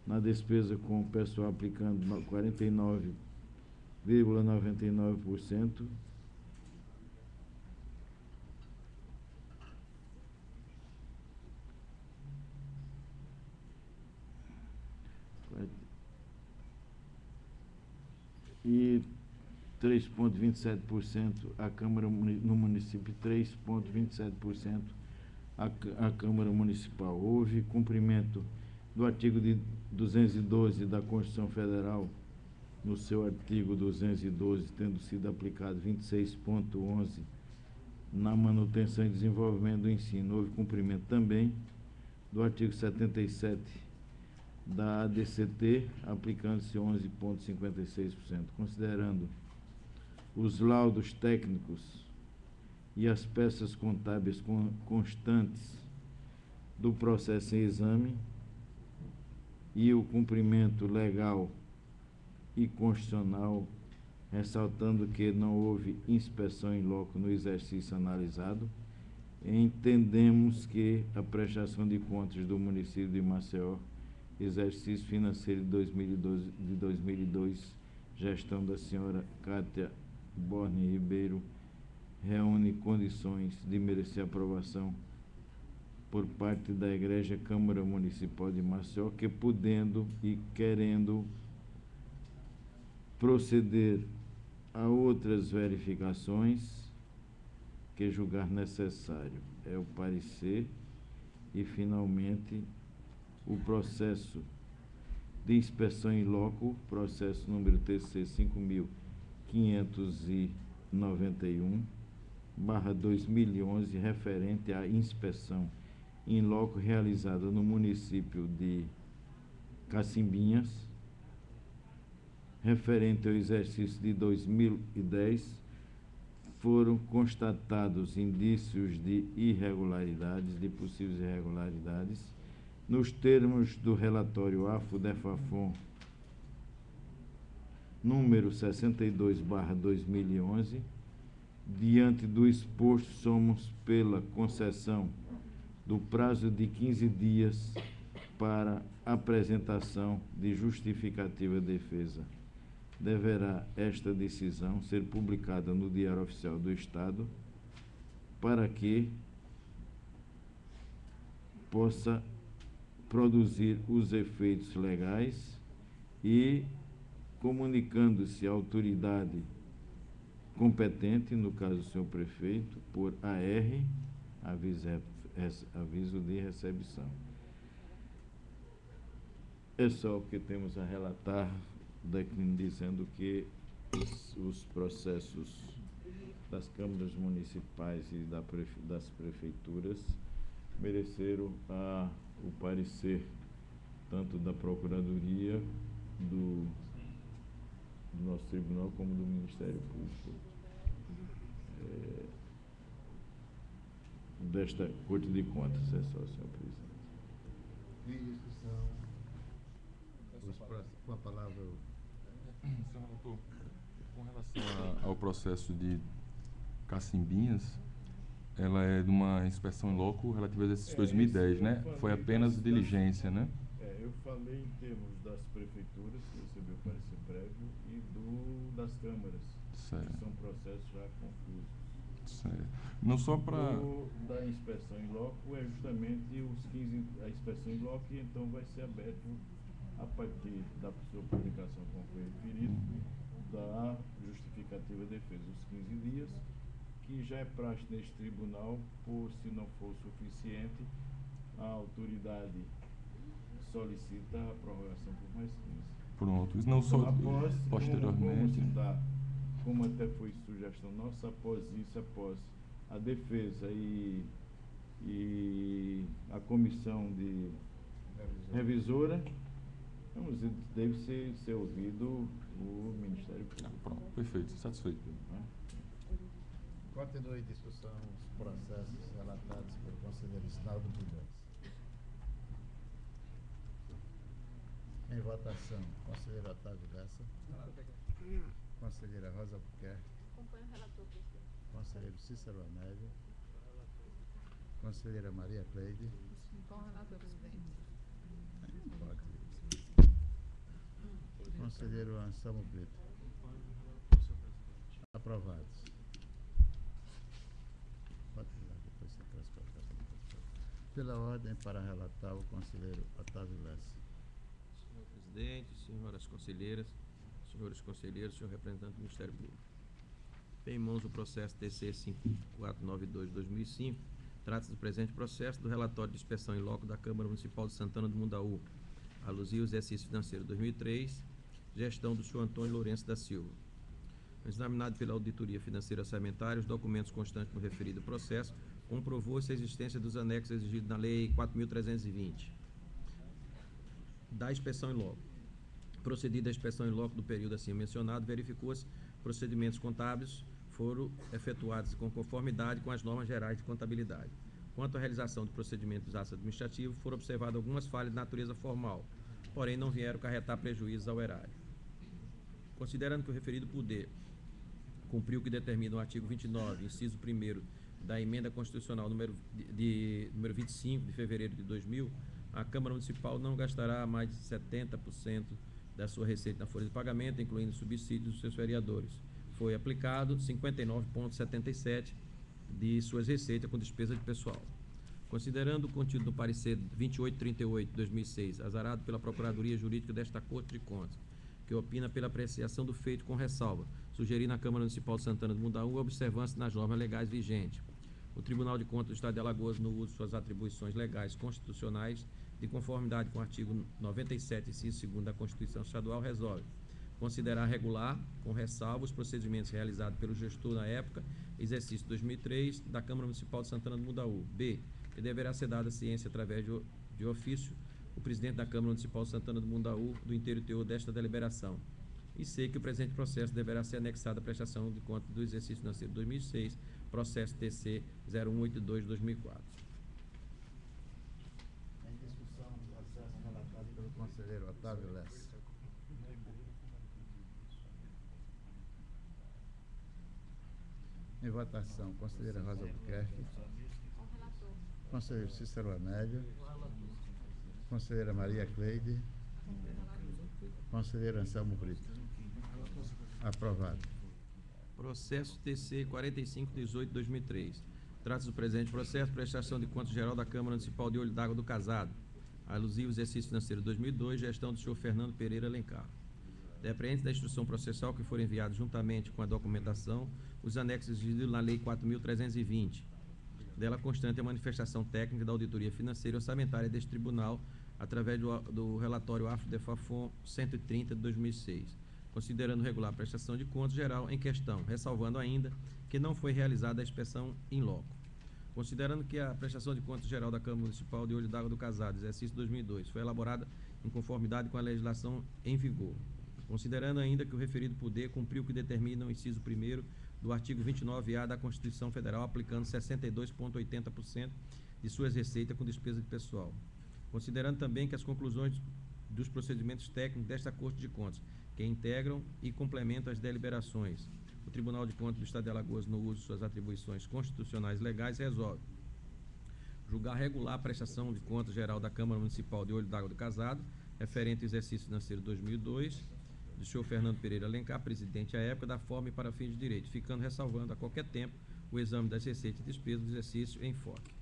na despesa com o pessoal aplicando 49,99%. E 3,27% a Câmara no município, 3,27% a Câmara Municipal. Houve cumprimento do artigo 212 da Constituição Federal, no seu artigo 212, tendo sido aplicado 26,11 na manutenção e desenvolvimento do ensino. Houve cumprimento também do artigo 77 da ADCT, aplicando-se 11,56%. Considerando os laudos técnicos e as peças contábeis constantes do processo em exame e o cumprimento legal e constitucional, ressaltando que não houve inspeção in loco no exercício analisado, entendemos que a prestação de contas do município de Maceió, exercício financeiro de 2002, gestão da senhora Cátia Borne Ribeiro, reúne condições de merecer aprovação por parte da Igreja Câmara Municipal de Maceió, que podendo e querendo proceder a outras verificações que julgar necessário. É o parecer e, finalmente, o processo de inspeção in loco, processo número TC 5.591/2011, referente à inspeção in loco realizada no município de Cacimbinhas, referente ao exercício de 2010, foram constatados indícios de irregularidades, de possíveis irregularidades, nos termos do relatório AFO-DEFAFON número 62/2011. Diante do exposto, somos pela concessão do prazo de 15 dias para apresentação de justificativa de defesa. Deverá esta decisão ser publicada no Diário Oficial do Estado para que possa produzir os efeitos legais e, comunicando-se à autoridade competente, no caso o senhor prefeito, por AR, aviso de recepção. É só o que temos a relatar, dizendo que os processos das câmaras municipais e das prefeituras mereceram o parecer tanto da Procuradoria, do nosso tribunal, como do Ministério Público, desta Corte de Contas. É só, senhor presidente. Em discussão, com a palavra. Senhor relator, com relação ao processo de Cacimbinhas, ela é de uma inspeção in loco relativa a exercício 2010, né? Foi apenas diligência, né? Eu falei em termos das prefeituras, que recebeu o parecer prévio, e das câmaras, certo, que são processos já confusos. Não só para... O da inspeção em loco é justamente a inspeção em loco, e então vai ser aberto a partir da sua publicação, como foi referido, da justificativa de defesa, os 15 dias, que já é praxe neste tribunal, por se não for suficiente, a autoridade solicita a prorrogação por mais 15. Pronto, isso não só Após, posteriormente. Como até foi sugestão nossa, após isso, após a defesa e a comissão de revisora, deve ser ouvido o Ministério Público. Pronto, perfeito, satisfeito. Continue em discussão os processos relatados pelo conselheiro Sinaldo Bulhões. Em votação, conselheiro Otávio Lessa. Conselheira Rosa Albuquerque. Acompanho o relator, presidente. Conselheiro Cícero Amédio. Conselheira Maria Cleide. Bom relator, presidente. Pode. Conselheiro Anselmo Brito. Aprovados. Pode ir lá, depois você traz para cá. Pela ordem, para relatar o conselheiro Otávio Lessa. Senhor presidente, senhoras conselheiras, senhores conselheiros, senhor representante do Ministério Público. Tem em mãos o processo TC 5492-2005. Trata-se do presente processo do relatório de inspeção em loco da Câmara Municipal de Santana do Mundaú, alusivo ao exercício financeiro 2003, gestão do senhor Antônio Lourenço da Silva. Examinado pela Auditoria Financeira Orçamentária, os documentos constantes no referido processo, comprovou-se a existência dos anexos exigidos na Lei 4.320, da inspeção em loco. Procedida a inspeção em loco do período assim mencionado, verificou-se procedimentos contábeis foram efetuados com conformidade com as normas gerais de contabilidade. Quanto à realização de procedimentos administrativos, foram observadas algumas falhas de natureza formal, porém não vieram acarretar prejuízos ao erário. Considerando que o referido poder cumpriu o que determina o artigo 29, inciso 1º da Emenda Constitucional número 25 de fevereiro de 2000, a Câmara Municipal não gastará mais de 70% da sua receita na folha de pagamento, incluindo subsídios dos seus vereadores. Foi aplicado 59,77% de suas receitas com despesa de pessoal. Considerando o contido do parecer 2838 de 2006, azarado pela Procuradoria Jurídica desta Corte de Contas, que opina pela apreciação do feito com ressalva, sugerindo à Câmara Municipal de Santana do Mundaú a observância nas normas legais vigentes. O Tribunal de Contas do Estado de Alagoas, no uso de suas atribuições legais constitucionais, de conformidade com o artigo 97, inciso 2º da Constituição Estadual, resolve considerar regular, com ressalva, os procedimentos realizados pelo gestor na época, exercício 2003, da Câmara Municipal de Santana do Mundaú. B. Que deverá ser dada ciência através de ofício o presidente da Câmara Municipal de Santana do Mundaú do inteiro teor desta deliberação. E C. Que o presente processo deverá ser anexado à prestação de contas do exercício financeiro 2006, processo TC 0182-2004. Em discussão, o processo relatado pelo conselheiro Otávio Lessa. Em votação, conselheira Rosa Albuquerque. Conselheiro Cícero Amédio. Conselheira Maria Cleide. Conselheiro Anselmo Brito. Aprovado. Processo TC 4518-2003. Trata-se do presente processo, prestação de contas geral da Câmara Municipal de Olho d'Água do Casado, alusivo ao exercício financeiro 2002, gestão do senhor Fernando Pereira Alencar. Depreende da instrução processual que foram enviados juntamente com a documentação os anexos exigidos na Lei 4.320. Dela constante a manifestação técnica da Auditoria Financeira e Orçamentária deste Tribunal, através do relatório AFDEFAFON 130 de 2006, considerando regular a prestação de contas geral em questão, ressalvando ainda que não foi realizada a inspeção in loco. Considerando que a prestação de contas geral da Câmara Municipal de Olho d'Água do Casado, exercício 2002, foi elaborada em conformidade com a legislação em vigor. Considerando ainda que o referido poder cumpriu o que determina o inciso 1º do artigo 29A da Constituição Federal, aplicando 62,80% de suas receitas com despesa de pessoal. Considerando também que as conclusões dos procedimentos técnicos desta Corte de Contas, que integram e complementam as deliberações, o Tribunal de Contas do Estado de Alagoas, no uso de suas atribuições constitucionais legais, resolve julgar regular a prestação de contas geral da Câmara Municipal de Olho d'Água do Casado, referente ao exercício financeiro 2002, do senhor Fernando Pereira Alencar, presidente à época, da forma e para fins de direito, ficando ressalvando a qualquer tempo o exame das receitas e despesas do exercício em enfoque.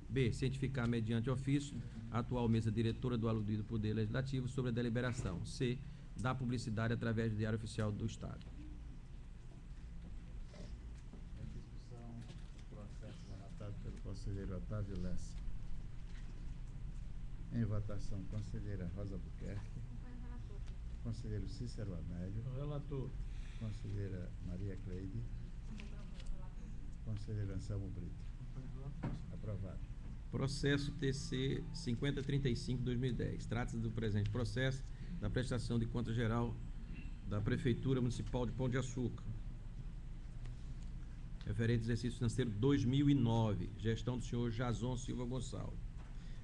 B. Cientificar mediante ofício a atual mesa diretora do aludido Poder Legislativo sobre a deliberação. C. Dar publicidade através do Diário Oficial do Estado. Em discussão, processo relatado pelo conselheiro Otávio Lessa. Em votação, conselheira Rosa Buquerque. Conselheiro Cícero Amélio. Relator. Conselheira Maria Cleide. Conselheiro Anselmo Brito. Aprovado. Processo TC 5035-2010. Trata-se do presente processo da prestação de conta geral da Prefeitura Municipal de Pão de Açúcar. Referente ao exercício financeiro 2009. Gestão do senhor Jason Silva Gonçalves.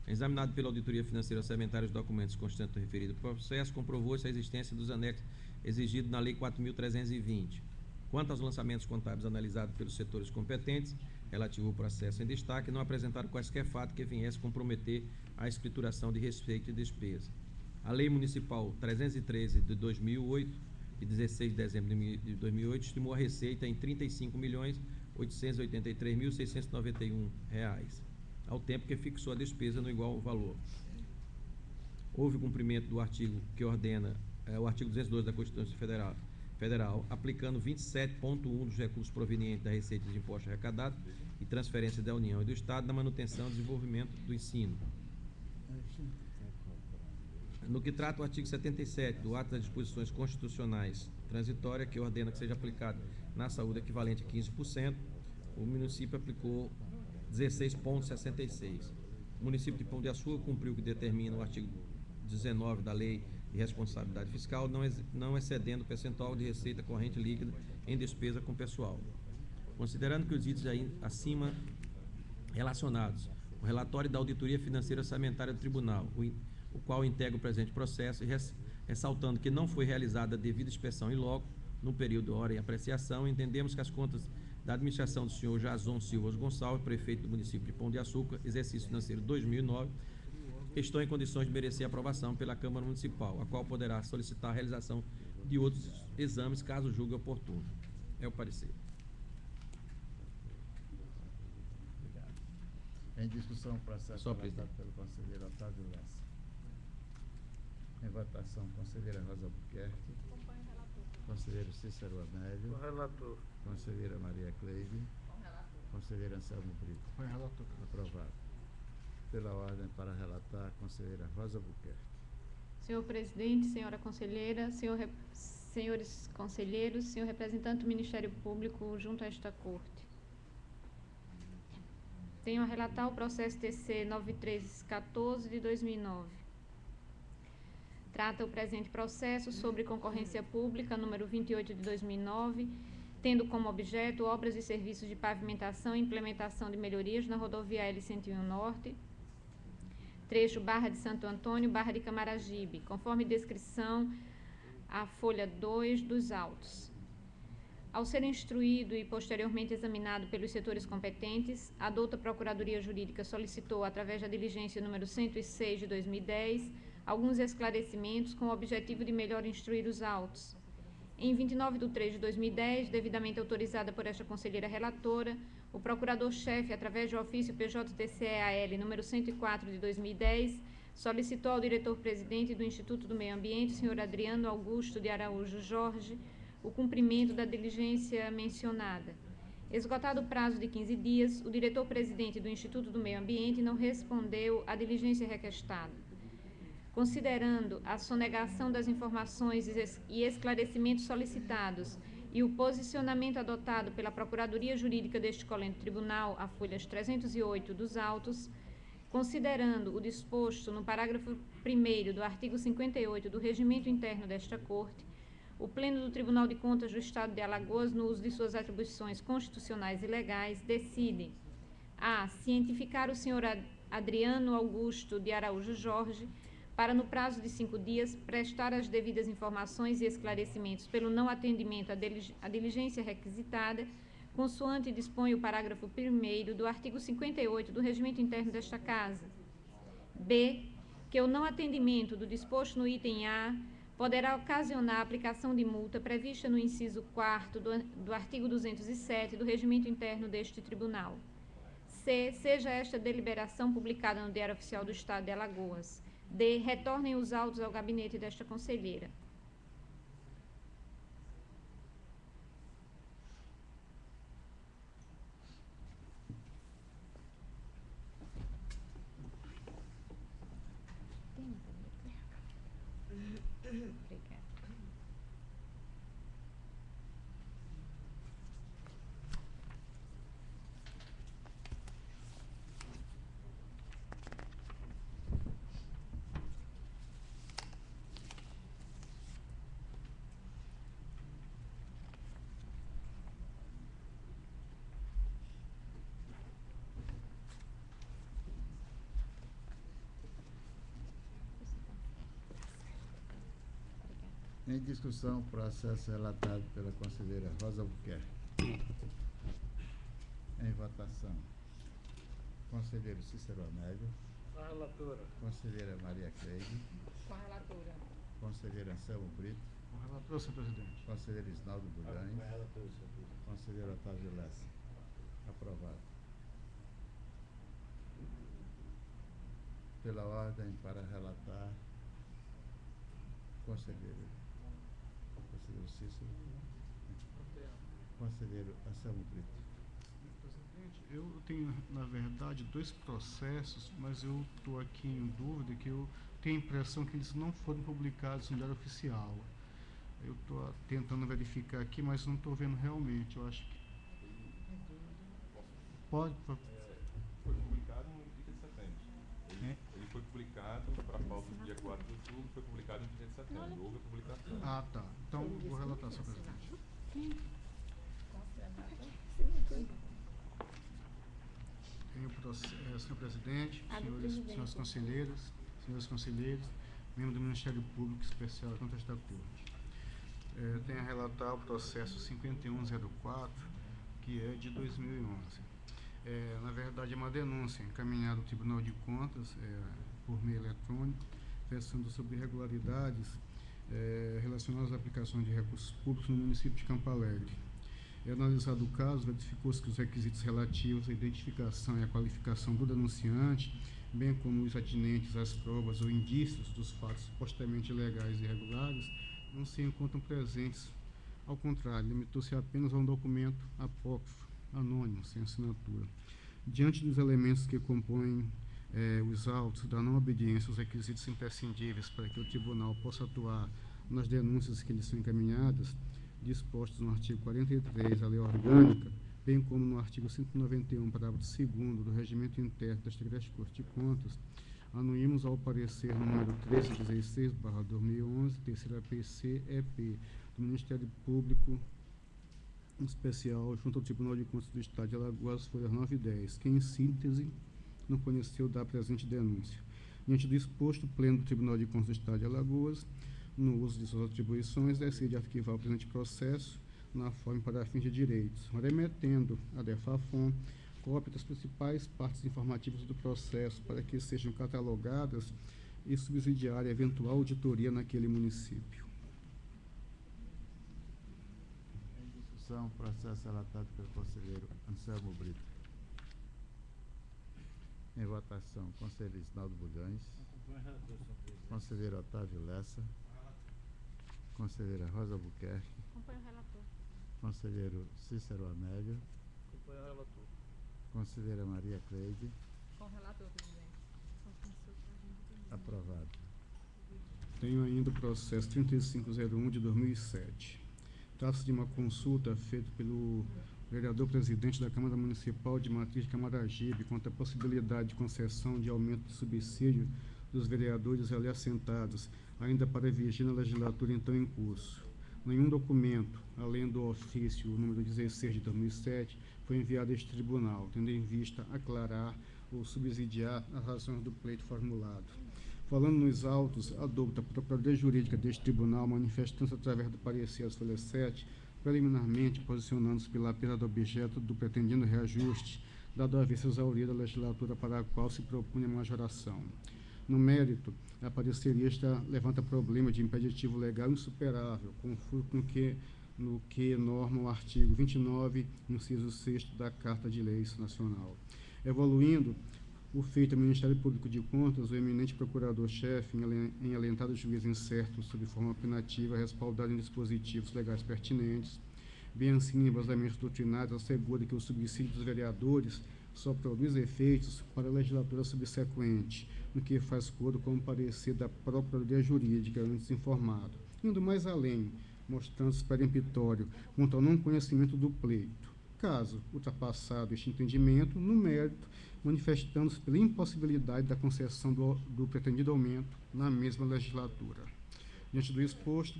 Examinado pela Auditoria Financeira Orçamentária os documentos constantes do referido processo, comprovou-se a existência dos anexos exigidos na Lei 4.320. Quanto aos lançamentos contábeis analisados pelos setores competentes, relativo ao processo em destaque, não apresentaram quaisquer fato que viesse comprometer a escrituração de receita e despesa. A Lei Municipal 313 de 2008, de 16 de dezembro de 2008, estimou a receita em R$ 35.883.691, ao tempo que fixou a despesa no igual valor. Houve cumprimento do artigo que ordena o artigo 202 da Constituição Federal, aplicando 27.1 dos recursos provenientes da receita de impostos arrecadados e transferência da União e do Estado na manutenção e desenvolvimento do ensino. No que trata o artigo 77 do ato das disposições constitucionais transitórias, que ordena que seja aplicado na saúde equivalente a 15%, o município aplicou 16,66. O município de Pão de Açúcar cumpriu o que determina o artigo 19 da Lei de Responsabilidade Fiscal, não excedendo o percentual de receita corrente líquida em despesa com pessoal. Considerando que os itens aí acima relacionados, o relatório da Auditoria Financeira Orçamentária do Tribunal, o qual integra o presente processo, e ressaltando que não foi realizada a devida inspeção em loco no período, hora e apreciação, entendemos que as contas da administração do senhor Jason Silva Gonçalves, prefeito do município de Pão de Açúcar, exercício financeiro 2009, estão em condições de merecer aprovação pela Câmara Municipal, a qual poderá solicitar a realização de outros exames, caso julgue oportuno. É o parecer. Obrigado. Em discussão, o processo relatado pelo conselheiro Otávio Lessa. Em votação, conselheira Rosa Buquerque. Conselheiro Cícero Amélio. Relator. Conselheira Maria Cleide. Conselheiro Anselmo Brito. Relator. Aprovado. Pela ordem para relatar, a conselheira Rosa Buquerque. Senhor presidente, senhora conselheira, senhores conselheiros, senhor representante do Ministério Público junto a esta corte. Tenho a relatar o processo TC 9314 de 2009. Trata o presente processo sobre concorrência pública número 28 de 2009, tendo como objeto obras e serviços de pavimentação e implementação de melhorias na rodovia L101 Norte, trecho Barra de Santo Antônio, Barra de Camaragibe, conforme descrição a folha 2 dos autos. Ao ser instruído e posteriormente examinado pelos setores competentes, a douta Procuradoria Jurídica solicitou, através da diligência número 106 de 2010, alguns esclarecimentos com o objetivo de melhor instruir os autos. Em 29 de 3 de 2010, devidamente autorizada por esta conselheira relatora, o procurador-chefe, através do ofício PJTCE-AL número 104 de 2010, solicitou ao diretor-presidente do Instituto do Meio Ambiente, senhor Adriano Augusto de Araújo Jorge, o cumprimento da diligência mencionada. Esgotado o prazo de 15 dias, o diretor-presidente do Instituto do Meio Ambiente não respondeu à diligência requestada. Considerando a sonegação das informações e esclarecimentos solicitados e o posicionamento adotado pela Procuradoria Jurídica deste colente tribunal, a folhas 308 dos autos, considerando o disposto no parágrafo 1º do artigo 58 do Regimento Interno desta Corte, o Pleno do Tribunal de Contas do Estado de Alagoas, no uso de suas atribuições constitucionais e legais, decide: a. Cientificar o senhor Adriano Augusto de Araújo Jorge, para, no prazo de 5 dias, prestar as devidas informações e esclarecimentos pelo não atendimento à diligência requisitada, consoante dispõe o parágrafo 1º do artigo 58 do Regimento Interno desta Casa. B. Que o não atendimento do disposto no item A poderá ocasionar a aplicação de multa prevista no inciso 4º do artigo 207 do Regimento Interno deste Tribunal. C. Seja esta deliberação publicada no Diário Oficial do Estado de Alagoas. D. Retornem os autos ao gabinete desta conselheira. Obrigada. Em discussão, processo relatado pela conselheira Rosa Albuquerque. Em votação, conselheiro Cícero Amélio. Com a relatora. Conselheira Maria Cleide. Com a relatora. Conselheiro Anselmo Brito. Com a relatora, senhor presidente. Conselheiro Isnaldo Bulhões. Conselheiro Otávio Lessa. Aprovado. Pela ordem para relatar, conselheiro Cícero. Conselheiro Anselmo Brito. Presidente, eu tenho, na verdade, 2 processos, mas eu estou aqui em dúvida, que eu tenho a impressão que eles não foram publicados no Diário Oficial. Eu estou tentando verificar aqui, mas não estou vendo realmente. Eu acho que... Pode? Foi publicado no dia de setembro. Ele foi publicado para a pauta do dia 4 de outubro, foi publicado no dia de setembro. Houve a publicação. Ah, tá. Então, vou relatar, senhor presidente. Tenho processo, senhor presidente, senhores conselheiros, membro do Ministério Público Especial contra esta Corte. Tenho a relatar o processo 5104, que é de 2011. Na verdade, é uma denúncia encaminhada ao Tribunal de Contas por meio eletrônico, versando sobre irregularidades relacionadas à aplicação de recursos públicos no município de Campo Alegre. Analisado o caso, verificou-se que os requisitos relativos à identificação e à qualificação do denunciante, bem como os atinentes às provas ou indícios dos fatos supostamente ilegais e irregulares, não se encontram presentes. Ao contrário, limitou-se apenas a um documento apócrifo, anônimo, sem assinatura. Diante dos elementos que compõem os autos da não obediência aos requisitos imprescindíveis para que o tribunal possa atuar nas denúncias que lhe são encaminhadas, dispostos no artigo 43 da Lei Orgânica, bem como no artigo 191, parágrafo 2º do Regimento Interno das Três Cortes de Contas, anuímos ao parecer número 1316/2011, terceira PC-EP, do Ministério Público Especial junto ao Tribunal de Contas do Estado de Alagoas, folhas 9 e 10, que, em síntese, não conheceu da presente denúncia. Diante do exposto, o Pleno do Tribunal de Contas do Estado de Alagoas, no uso de suas atribuições, decide arquivar o presente processo na forma para fins de direitos, remetendo a DEFAFON cópia das principais partes informativas do processo para que sejam catalogadas e subsidiar a eventual auditoria naquele município. Em discussão, processo relatado pelo conselheiro Anselmo Brito. Em votação, conselheiro Isnaldo Bulhões. Conselheiro Otávio Lessa. Conselheira Rosa Albuquerque. Acompanho o relator. Conselheiro Cícero Amélio. Acompanho o relator. Conselheira Maria Cleide. Com o relator, presidente. Aprovado. Tenho ainda o processo 3501 de 2007. Trata-se de uma consulta feita pelo vereador-presidente da Câmara Municipal de Matriz de Camaragibe quanto à possibilidade de concessão de aumento de subsídio dos vereadores ali assentados, ainda para vigir na legislatura então em curso. Nenhum documento, além do ofício número 16 de 2007, foi enviado a este tribunal, tendo em vista aclarar ou subsidiar as razões do pleito formulado. Falando nos autos, adopta a Procuradoria Jurídica deste tribunal, manifestando-se através do parecer às folhas 7, preliminarmente posicionando-se pela perda do objeto do pretendido reajuste, dado a haver se exaurida a legislatura para a qual se propunha a majoração. No mérito, a parecerista levanta problema de impeditivo legal insuperável, confuso no que norma o artigo 29, inciso 6º da Carta de Leis Nacional. Evoluindo o feito ao Ministério Público de Contas, o eminente procurador-chefe, em alentado juízo incerto sob forma opinativa, respaldado em dispositivos legais pertinentes, bem assim em embasamentos doutrinários, assegura que o subsídio dos vereadores só produz efeitos para a legislatura subsequente, no que faz coro com o parecer da própria lei jurídica antes informado. Indo mais além, mostrando-se peremptório quanto ao não conhecimento do pleito. Caso ultrapassado este entendimento, no mérito, manifestando-se pela impossibilidade da concessão do pretendido aumento na mesma legislatura. Diante do exposto,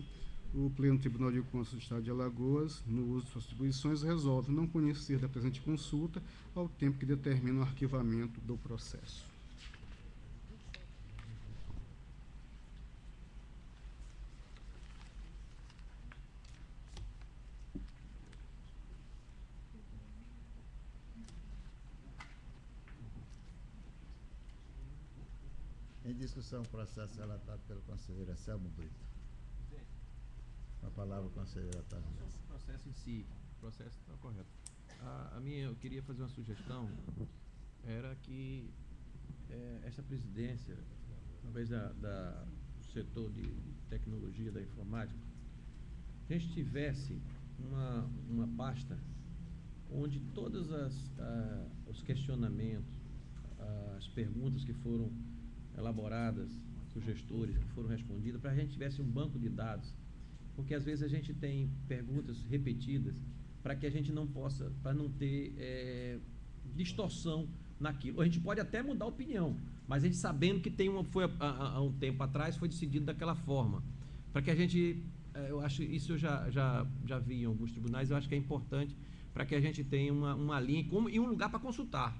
o Pleno Tribunal de Contas do Estado de Alagoas, no uso de suas atribuições, resolve não conhecer da presente consulta ao tempo que determina o arquivamento do processo. Em discussão, o processo relatado pelo conselheiro Anselmo Brito. A palavra, conselheiro Otávio. O processo em si, o processo está correto. Eu queria fazer uma sugestão, era que essa presidência, talvez do setor de tecnologia da informática, a gente tivesse uma pasta onde todos os questionamentos, as perguntas que foram elaboradas, sugestões que foram respondidas, para a gente tivesse um banco de dados, porque às vezes a gente tem perguntas repetidas para que a gente não possa, para não ter distorção naquilo. A gente pode até mudar a opinião, mas a gente sabendo que há um tempo atrás foi decidido daquela forma, para que a gente, eu acho, isso eu já vi em alguns tribunais, eu acho que é importante para que a gente tenha uma linha e um lugar para consultar.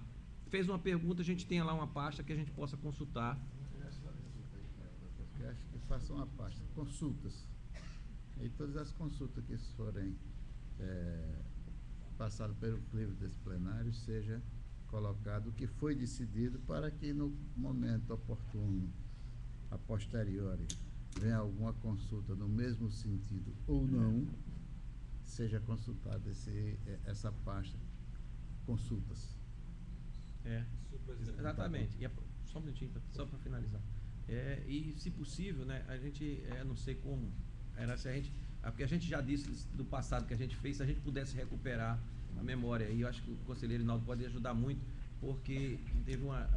Fez uma pergunta, a gente tenha lá uma pasta que a gente possa consultar. Eu acho que faça uma pasta, consultas. E todas as consultas que forem passadas pelo crivo desse plenário, seja colocado o que foi decidido, para que no momento oportuno, a posteriori, venha alguma consulta no mesmo sentido ou não, seja consultada essa pasta, consultas. Exatamente. Só um minutinho, só para finalizar. E, se possível, né, a gente, não sei como, porque a gente já disse do passado que a gente fez, se a gente pudesse recuperar a memória, e eu acho que o conselheiro Rinaldo pode ajudar muito, porque teve uma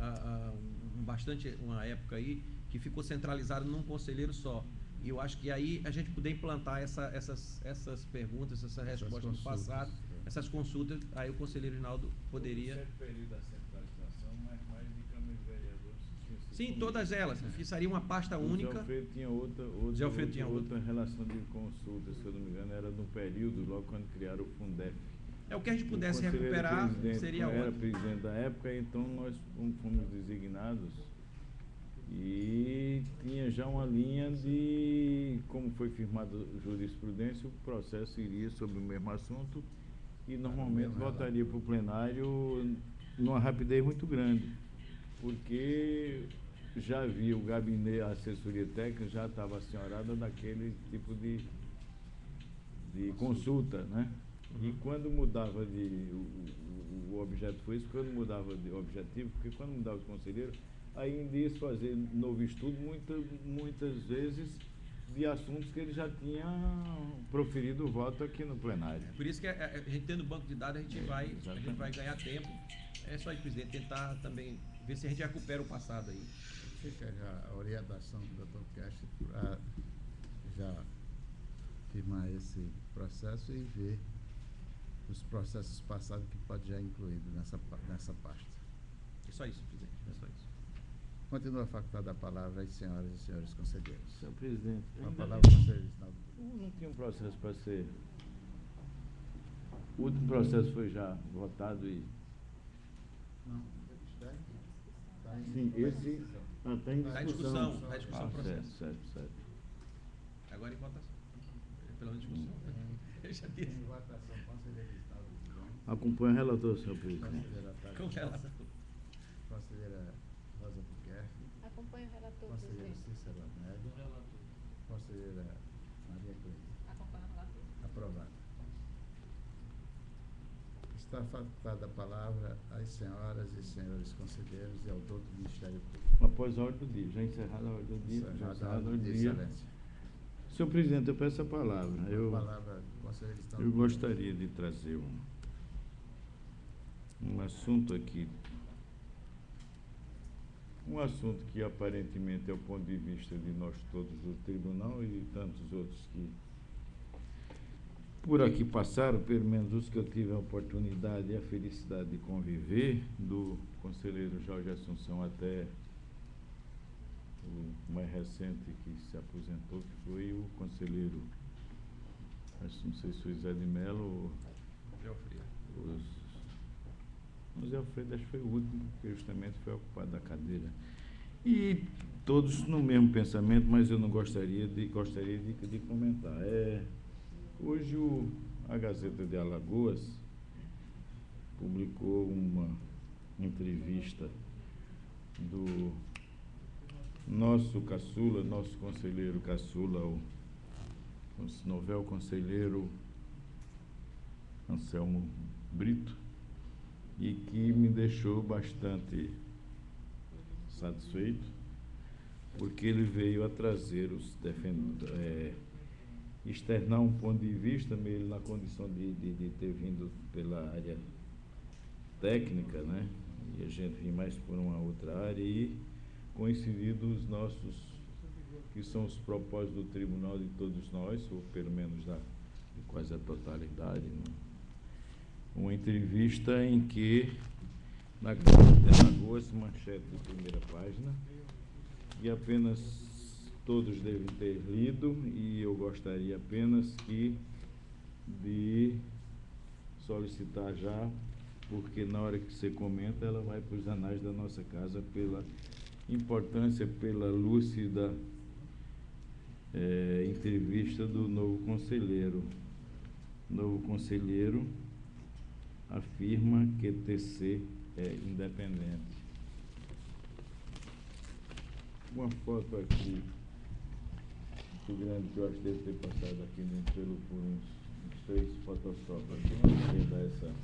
época aí que ficou centralizado num conselheiro só. E eu acho que aí a gente poder implantar essas perguntas, essas respostas do passado, essas consultas, aí o conselheiro Rinaldo poderia... No período da centralização, mas mais de Câmara de Vereadores. Sim, todas elas. Seria uma pasta única. O Alfredo tinha outra relação de consultas, se eu não me engano, era no período, logo quando criaram o Fundef. O que a gente pudesse recuperar seria outra. Eu era presidente da época, então nós fomos designados e tinha já uma linha de, como foi firmada jurisprudência, o processo iria sobre o mesmo assunto e normalmente voltaria para o plenário numa rapidez muito grande, porque já havia o gabinete, a assessoria técnica já estava assenhorada daquele tipo de consulta, né? E quando mudava o objeto foi isso, quando mudava de objetivo, porque quando mudava de conselheiro, aí ainda ia fazer novo estudo, muitas vezes, de assuntos que ele já tinha proferido o voto aqui no plenário. Por isso que a gente tendo banco de dados, a gente vai ganhar tempo. É só isso, presidente, tentar também ver se a gente recupera o passado aí. Fica já a orientação do Dr. Castro para já firmar esse processo e ver os processos passados que pode já incluído nessa pasta. É só isso, presidente, é só isso. Continua a facultada a palavra às senhoras e senhores conselheiros. Senhor presidente, a palavra ao conselheiro Rinaldo. Não tinha um processo para ser... O último processo foi já votado e... Não, sim, esse está em discussão. Está em discussão, processo. Certo. Agora em votação. Pela discussão. Eu já disse. Em votação, conselheiro Rinaldo. Acompanha o relator, senhor presidente. Com relator. Conselheira Rosa Buquerque. Acompanho o relator, Conselheiro presidente. Cícero Amélia. Conselheira Maria Cleide. Acompanho o relator. Aprovado. Está facultada a palavra às senhoras e senhores conselheiros e ao doutor do Ministério Público. Após a ordem do dia, já encerrada a ordem do dia. Encerrada a ordem do dia, excelência. Senhor presidente, eu peço a palavra. A palavra, conselheiro Estão. Eu gostaria de trazer um assunto aqui. Um assunto que aparentemente é o ponto de vista de nós todos do tribunal e tantos outros que por aqui passaram, pelo menos os que eu tive a oportunidade e a felicidade de conviver, do conselheiro Jorge Assunção até o mais recente que se aposentou, que foi o conselheiro, não sei se foi Zé de Mello ou o Zé Alfredo, acho que foi o último, que justamente foi ocupado da cadeira. E todos no mesmo pensamento, mas eu não gostaria de comentar. Hoje a Gazeta de Alagoas publicou uma entrevista do nosso caçula, nosso conselheiro caçula, o novel conselheiro Anselmo Brito, e que me deixou bastante satisfeito, porque ele veio a trazer externar um ponto de vista, meio na condição de ter vindo pela área técnica, né? E a gente vir mais por uma outra área e coincidido os nossos, que são os propósitos do tribunal de todos nós, ou pelo menos de quase a totalidade, né? Uma entrevista em que, na Gazeta de Alagoas, manchete de primeira página, e apenas todos devem ter lido, e eu gostaria apenas de solicitar já, porque na hora que você comenta, ela vai para os anais da nossa casa pela importância, pela lúcida entrevista do novo conselheiro. O novo conselheiro afirma que TC é independente. Uma foto aqui muito grande que eu acho que deve ter passado aqui por uns 6 fotosshops aqui, para dar essa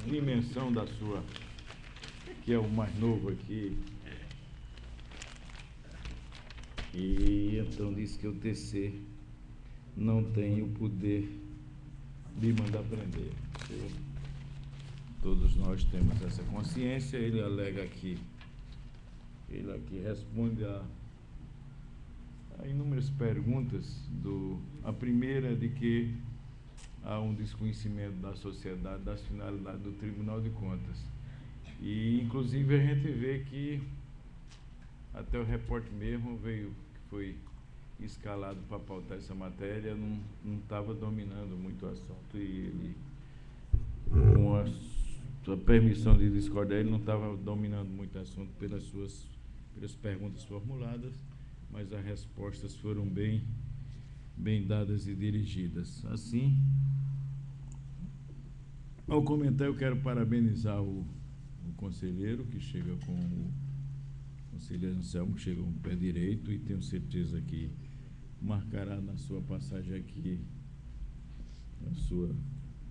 dimensão da sua, que é o mais novo aqui. E então diz que o TC não tem o poder de mandar prender. Todos nós temos essa consciência. Ele alega aqui, ele aqui responde a inúmeras perguntas. A primeira é de que há um desconhecimento da sociedade das finalidades do Tribunal de Contas. E, inclusive, a gente vê que até o repórter mesmo foi escalado para pautar essa matéria, não estava dominando muito o assunto, e ele, com a permissão de discordar, ele não estava dominando muito o assunto pelas perguntas formuladas, mas as respostas foram bem dadas e dirigidas. Assim, ao comentar, eu quero parabenizar o conselheiro que chega com o conselheiro Anselmo, que chega com o pé direito, e tenho certeza que marcará na sua passagem aqui a sua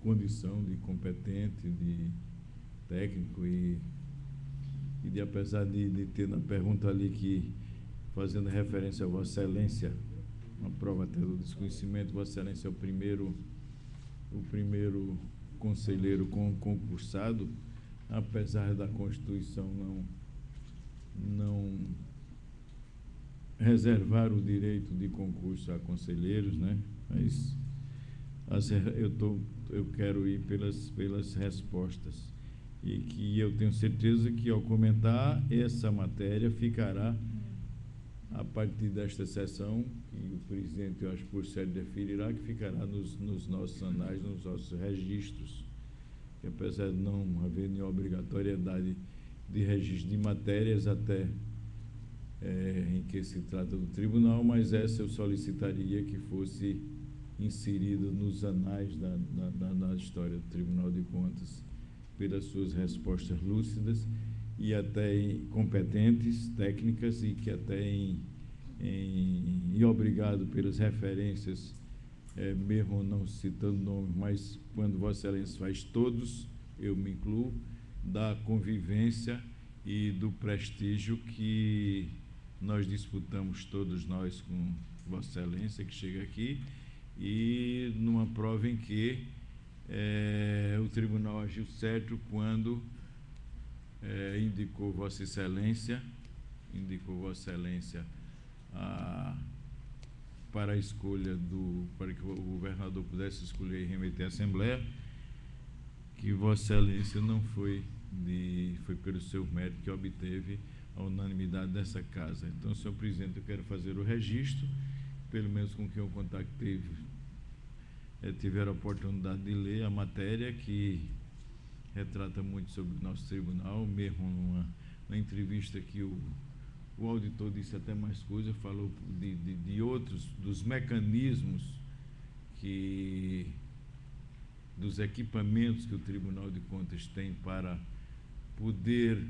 condição de competente, de técnico e de, apesar de ter na pergunta ali que, fazendo referência a Vossa Excelência, uma prova até do desconhecimento, Vossa Excelência é o primeiro conselheiro concursado, apesar da Constituição não reservar o direito de concurso a conselheiros, né? Mas eu quero ir pelas respostas, e que eu tenho certeza que, ao comentar essa matéria, ficará, a partir desta sessão, e o presidente, eu acho, por sério, definirá, que ficará nos nossos anais, nos nossos registros, que, apesar de não haver nenhuma obrigatoriedade de registro de matérias até em que se trata do tribunal, mas essa eu solicitaria que fosse inserida nos anais da história do Tribunal de Contas, pelas suas respostas lúcidas e até competentes, técnicas, e que até e obrigado pelas referências, mesmo não citando nomes, mas quando Vossa Excelência faz todos, eu me incluo, da convivência e do prestígio que nós disputamos todos nós com Vossa Excelência, que chega aqui, e numa prova em que o tribunal agiu certo quando indicou Vossa Excelência para a escolha para que o governador pudesse escolher e remeter à Assembleia, que Vossa Excelência não foi pelo seu mérito que obteve a unanimidade dessa casa. Então, senhor presidente, eu quero fazer o registro, pelo menos com quem eu contactei, tiveram a oportunidade de ler a matéria, que retrata muito sobre o nosso tribunal, mesmo numa entrevista que o auditor disse até mais coisas, falou de outros, dos mecanismos, dos equipamentos que o Tribunal de Contas tem para poder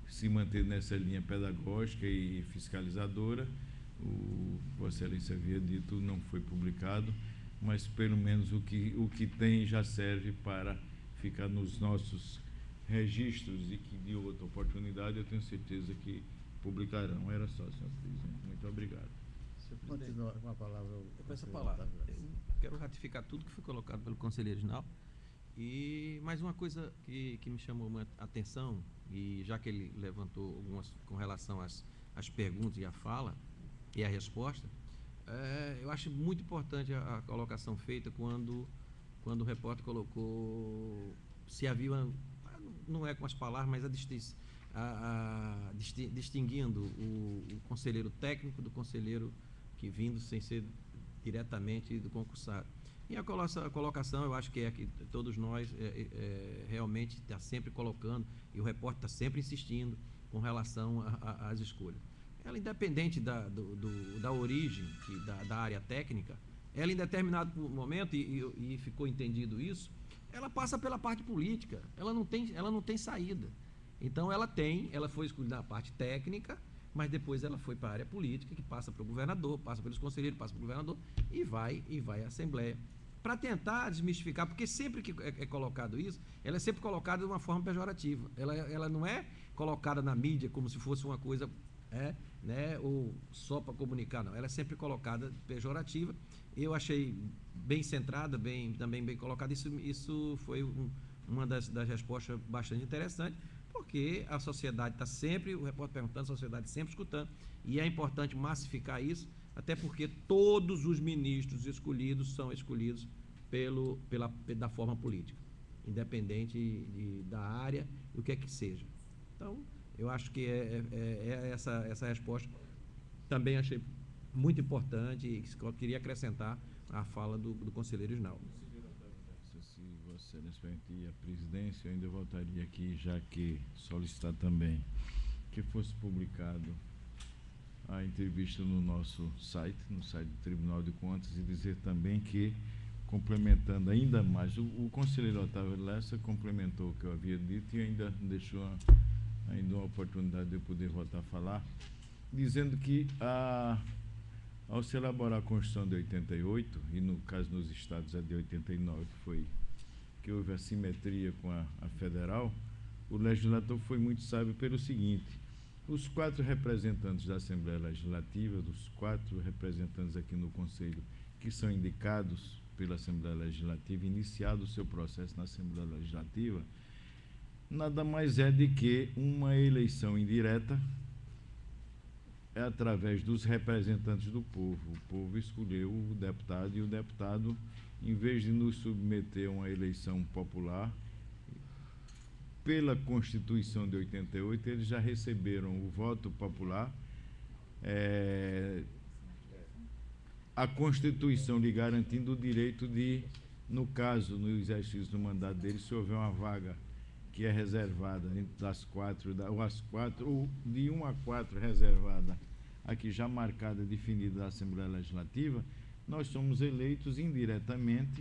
se manter nessa linha pedagógica e fiscalizadora. O Vossa Excelência havia dito, não foi publicado, mas pelo menos o que tem já serve para ficar nos nossos registros, e que de outra oportunidade eu tenho certeza que publicarão. Era só, senhor presidente. Muito obrigado. Continua com a palavra. Eu peço a palavra. Eu quero ratificar tudo que foi colocado pelo conselheiro Ginaldo. E mais uma coisa que me chamou a atenção, e já que ele levantou algumas com relação às perguntas e à fala e à resposta, eu acho muito importante a colocação feita quando o repórter colocou se havia, não é com as palavras, mas distinguindo o conselheiro técnico do conselheiro que vindo sem ser diretamente do concursado. E a colocação, eu acho que que todos nós realmente está sempre colocando, e o repórter está sempre insistindo com relação às escolhas. Ela, independente da origem, da área técnica, ela em determinado momento, e ficou entendido isso, ela passa pela parte política, ela não tem saída. Então ela foi escolhida na parte técnica, mas depois ela foi para a área política, que passa para o governador, passa pelos conselheiros, passa para o governador e vai à Assembleia. Para tentar desmistificar, porque sempre que é colocado isso, ela é sempre colocada de uma forma pejorativa. Ela não é colocada na mídia como se fosse uma coisa, ou só para comunicar, não. Ela é sempre colocada pejorativa. Eu achei bem centrada, também bem colocada. Isso foi uma das respostas bastante interessantes, porque a sociedade está sempre, o repórter perguntando, a sociedade sempre escutando, e é importante massificar isso, até porque todos os ministros escolhidos são escolhidos da forma política, independente da área, o que é que seja. Então, eu acho que essa resposta também achei muito importante, e queria acrescentar a fala do conselheiro Ginaldo. Se Vossa Excelência permitir a presidência, eu ainda voltaria aqui, já que solicitar também que fosse publicado a entrevista no nosso site, no site do Tribunal de Contas, e dizer também que, complementando ainda mais, o conselheiro Otávio Lessa complementou o que eu havia dito e ainda deixou uma oportunidade de eu poder voltar a falar, dizendo que ao se elaborar a Constituição de 88, e no caso nos estados é de 89, que houve a simetria com a federal, o legislador foi muito sábio pelo seguinte: os 4 representantes da Assembleia Legislativa, dos 4 representantes aqui no Conselho, que são indicados pela Assembleia Legislativa, iniciado o seu processo na Assembleia Legislativa, nada mais é de que uma eleição indireta através dos representantes do povo. O povo escolheu o deputado, e o deputado, em vez de nos submeter a uma eleição popular, pela Constituição de 88, eles já receberam o voto popular. A Constituição lhe garantindo o direito de, no caso, no exercício do mandato dele, se houver uma vaga que é reservada entre das 4, ou de 1 a 4 reservada, aqui já marcada, definida da Assembleia Legislativa, nós somos eleitos indiretamente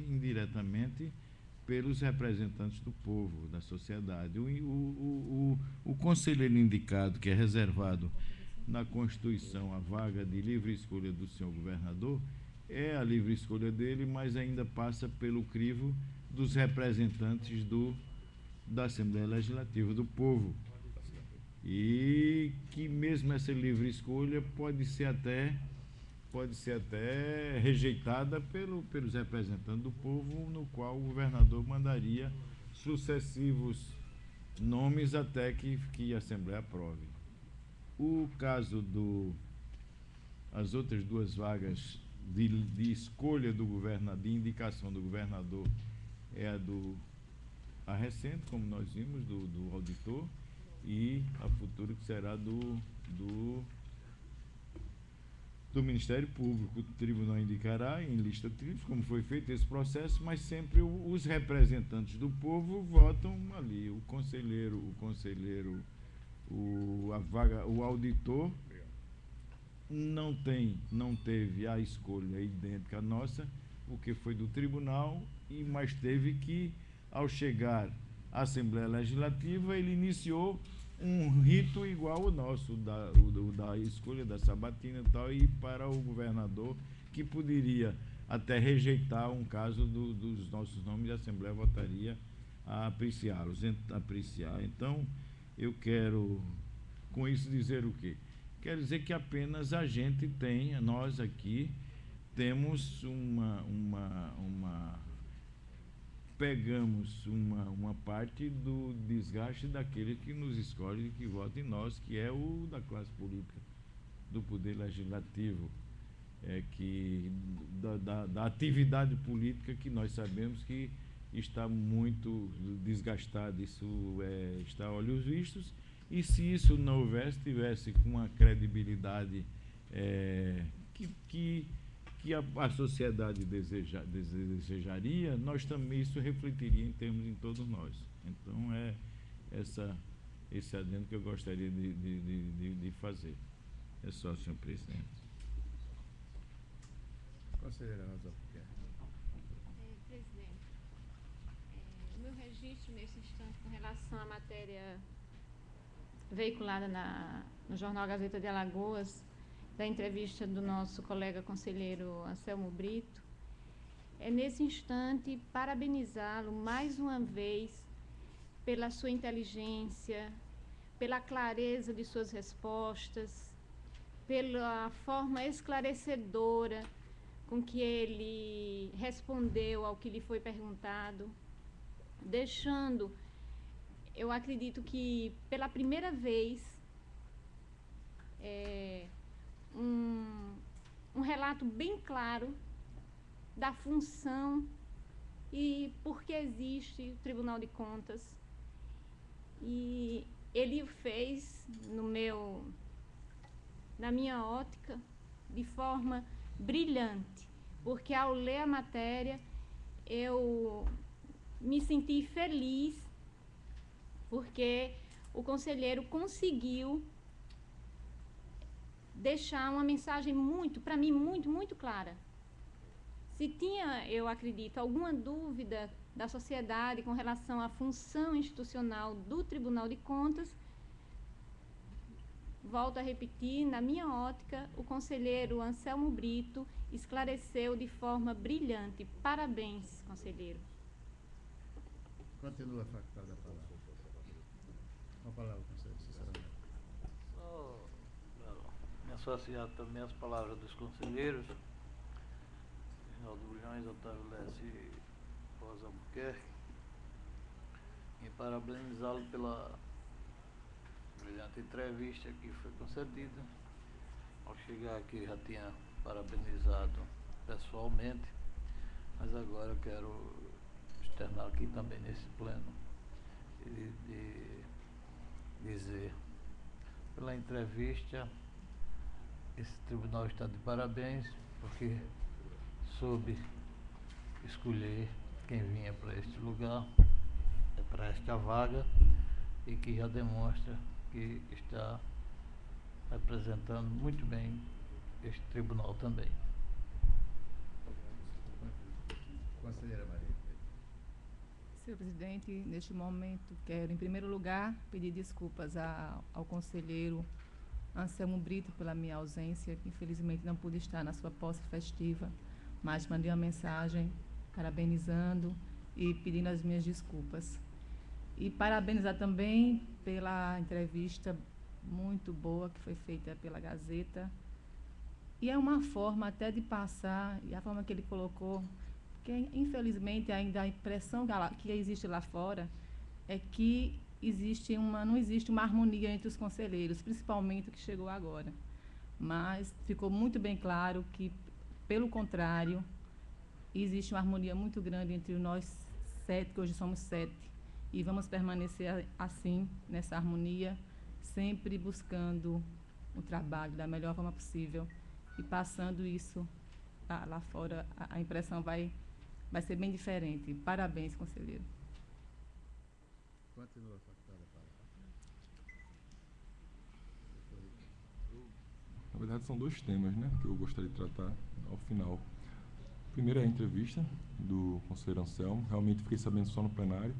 pelos representantes do povo, da sociedade. O conselheiro indicado, que é reservado na Constituição a vaga de livre escolha do senhor governador, é a livre escolha dele, mas ainda passa pelo crivo dos representantes da Assembleia Legislativa, do povo. E que mesmo essa livre escolha pode ser até rejeitada pelos representantes do povo, no qual o governador mandaria sucessivos nomes até que a Assembleia aprove. O caso as outras duas vagas de escolha do governador, de indicação do governador, é a recente, como nós vimos, do auditor, e a futura, que será do Ministério Público. O tribunal indicará em lista tríplice, como foi feito esse processo, mas sempre os representantes do povo votam ali. O conselheiro, o auditor não teve a escolha idêntica à nossa, porque foi do tribunal, mas teve que, ao chegar à Assembleia Legislativa, ele iniciou um rito igual ao nosso, da escolha da sabatina e tal, e para o governador, que poderia até rejeitar um caso dos nossos nomes, e a Assembleia votaria a apreciá-los, Então, eu quero, com isso, dizer o quê? Quero dizer que apenas a gente tem, nós aqui, temos pegamos uma parte do desgaste daquele que nos escolhe e que vota em nós, que é o da classe política, do poder legislativo, da atividade política, que nós sabemos que está muito desgastada. Isso está a olhos vistos, e se isso não houvesse, tivesse com uma credibilidade que a sociedade desejaria, nós também, isso refletiria em todos nós. Então, esse adendo que eu gostaria de fazer. É só, senhor presidente. Conselheira Rosa Albuquerque. Presidente, o meu registro nesse instante com relação à matéria veiculada no jornal Gazeta de Alagoas, da entrevista do nosso colega conselheiro Anselmo Brito, é nesse instante parabenizá-lo mais uma vez pela sua inteligência, pela clareza de suas respostas, pela forma esclarecedora com que ele respondeu ao que lhe foi perguntado, deixando, eu acredito que pela primeira vez, um relato bem claro da função e por que existe o Tribunal de Contas. E ele o fez, na minha ótica, de forma brilhante, porque ao ler a matéria eu me senti feliz, porque o conselheiro conseguiu deixar uma mensagem para mim, muito clara. Se tinha, eu acredito, alguma dúvida da sociedade com relação à função institucional do Tribunal de Contas, volto a repetir, na minha ótica, o conselheiro Anselmo Brito esclareceu de forma brilhante. Parabéns, conselheiro. Continua facultada a palavra. Com a palavra, conselheiro, sinceramente. Me associar também às palavras dos conselheiros, Reinaldo Bulhões, Otávio Lessa e Rosa Albuquerque, e parabenizá-lo pela brilhante entrevista que foi concedida. Ao chegar aqui já tinha parabenizado pessoalmente, mas agora eu quero externar aqui também nesse pleno e dizer, pela entrevista, esse tribunal está de parabéns, porque soube escolher quem vinha para este lugar, para esta vaga, e que já demonstra que está representando muito bem este tribunal também. Conselheira Maria. senhor presidente. Neste momento, quero, em primeiro lugar, pedir desculpas ao conselheiro Anselmo Brito pela minha ausência, que infelizmente não pude estar na sua posse festiva, mas mandei uma mensagem parabenizando e pedindo as minhas desculpas. E parabenizar também pela entrevista muito boa que foi feita pela Gazeta. E é uma forma até de passar, e a forma que ele colocou, que infelizmente ainda a impressão que existe lá fora é que não existe uma harmonia entre os conselheiros, principalmente o que chegou agora. Mas ficou muito bem claro que, pelo contrário, existe uma harmonia muito grande entre nós 7, que hoje somos 7, e vamos permanecer assim, nessa harmonia, sempre buscando o trabalho da melhor forma possível e passando isso lá fora, a impressão vai ser bem diferente. Parabéns, conselheiro. Continua, factada, Na verdade, são 2 temas, né, que eu gostaria de tratar ao final. O primeiro é a entrevista do conselheiro Anselmo. Realmente fiquei sabendo só no plenário.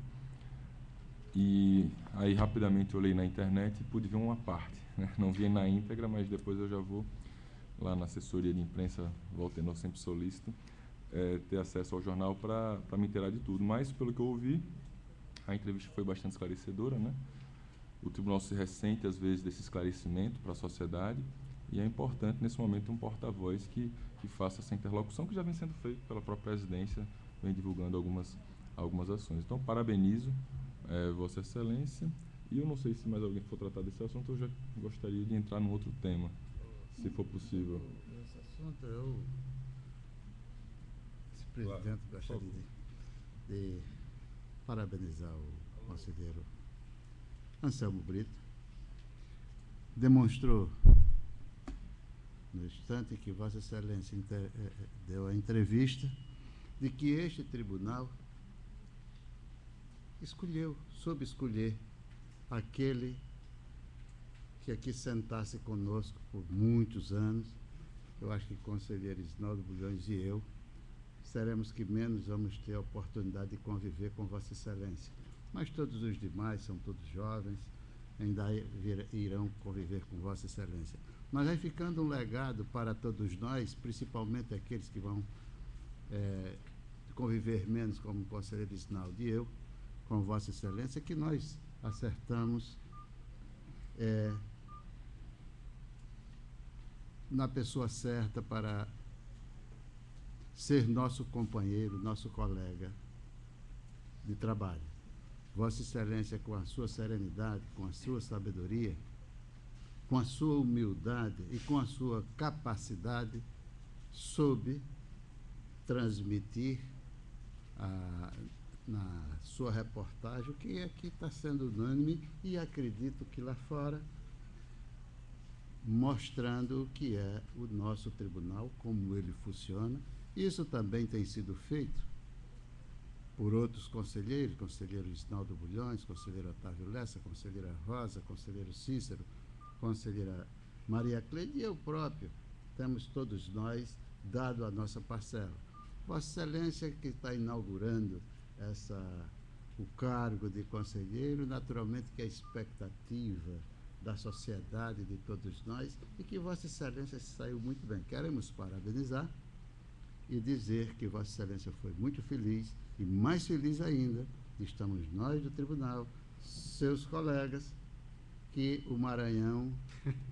E aí, rapidamente, eu olhei na internet e pude ver uma parte, né? Não vi na íntegra, mas depois eu já vou lá na assessoria de imprensa, Valtenor sempre solícito, ter acesso ao jornal para me inteirar de tudo. Mas, pelo que eu ouvi, a entrevista foi bastante esclarecedora, né? O tribunal se ressente, às vezes, desse esclarecimento para a sociedade, e é importante, nesse momento, um porta-voz que faça essa interlocução, que já vem sendo feita pela própria presidência, vem divulgando algumas ações. Então, parabenizo Vossa Excelência, e eu não sei se mais alguém for tratar desse assunto, eu já gostaria de entrar num outro tema, se for possível. Esse assunto, esse presidente, gostaria de parabenizar o conselheiro Anselmo Brito. Demonstrou, no instante que Vossa Excelência deu a entrevista, de que este tribunal soube escolher aquele que aqui sentasse conosco por muitos anos. Eu acho que o conselheiro Isnaldo Bulhões e eu seremos que menos vamos ter a oportunidade de conviver com Vossa Excelência. Mas todos os demais são todos jovens, ainda irão conviver com Vossa Excelência. Mas vai ficando um legado para todos nós, principalmente aqueles que vão conviver menos, como o conselheiro Isnaldo e eu, com Vossa Excelência, que nós acertamos na pessoa certa para ser nosso companheiro, nosso colega de trabalho. Vossa Excelência, com a sua serenidade, com a sua sabedoria, com a sua humildade e com a sua capacidade, soube transmitir na sua reportagem o que aqui está sendo unânime, e acredito que lá fora, mostrando o que é o nosso tribunal, como ele funciona. Isso também tem sido feito por outros conselheiros, conselheiro Isnaldo Bulhões, conselheiro Otávio Lessa, conselheira Rosa, conselheiro Cícero, conselheira Maria Cleide e eu próprio. Temos todos nós dado a nossa parcela. Vossa Excelência, que está inaugurando o cargo de conselheiro, naturalmente que a expectativa da sociedade, de todos nós, e que Vossa Excelência saiu muito bem. Queremos parabenizar e dizer que Vossa Excelência foi muito feliz, e mais feliz ainda, estamos nós do tribunal, seus colegas, que o Maranhão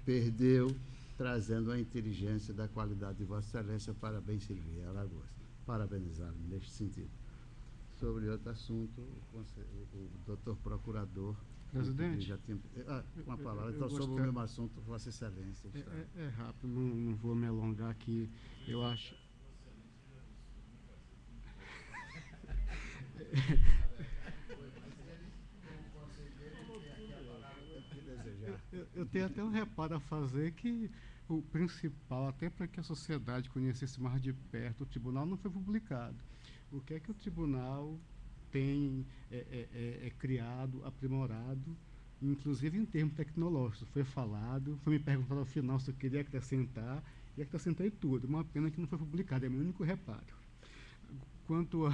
perdeu, trazendo a inteligência da qualidade de Vossa Excelência. Parabéns, Silvia Alagoas. Parabenizá-lo neste sentido. Sobre outro assunto, o doutor procurador... Presidente, já tinha, uma palavra, então, sobre o mesmo assunto, Vossa Excelência. É rápido, não vou me alongar aqui, eu acho... Eu tenho até um reparo a fazer, que o principal, até para que a sociedade conhecesse mais de perto, o tribunal não foi publicado. O que é que o tribunal tem criado, aprimorado, inclusive em termos tecnológicos? Foi falado, foi me perguntado ao final se eu queria acrescentar, e acrescentei tudo. Uma pena que não foi publicado, é meu único reparo. Quanto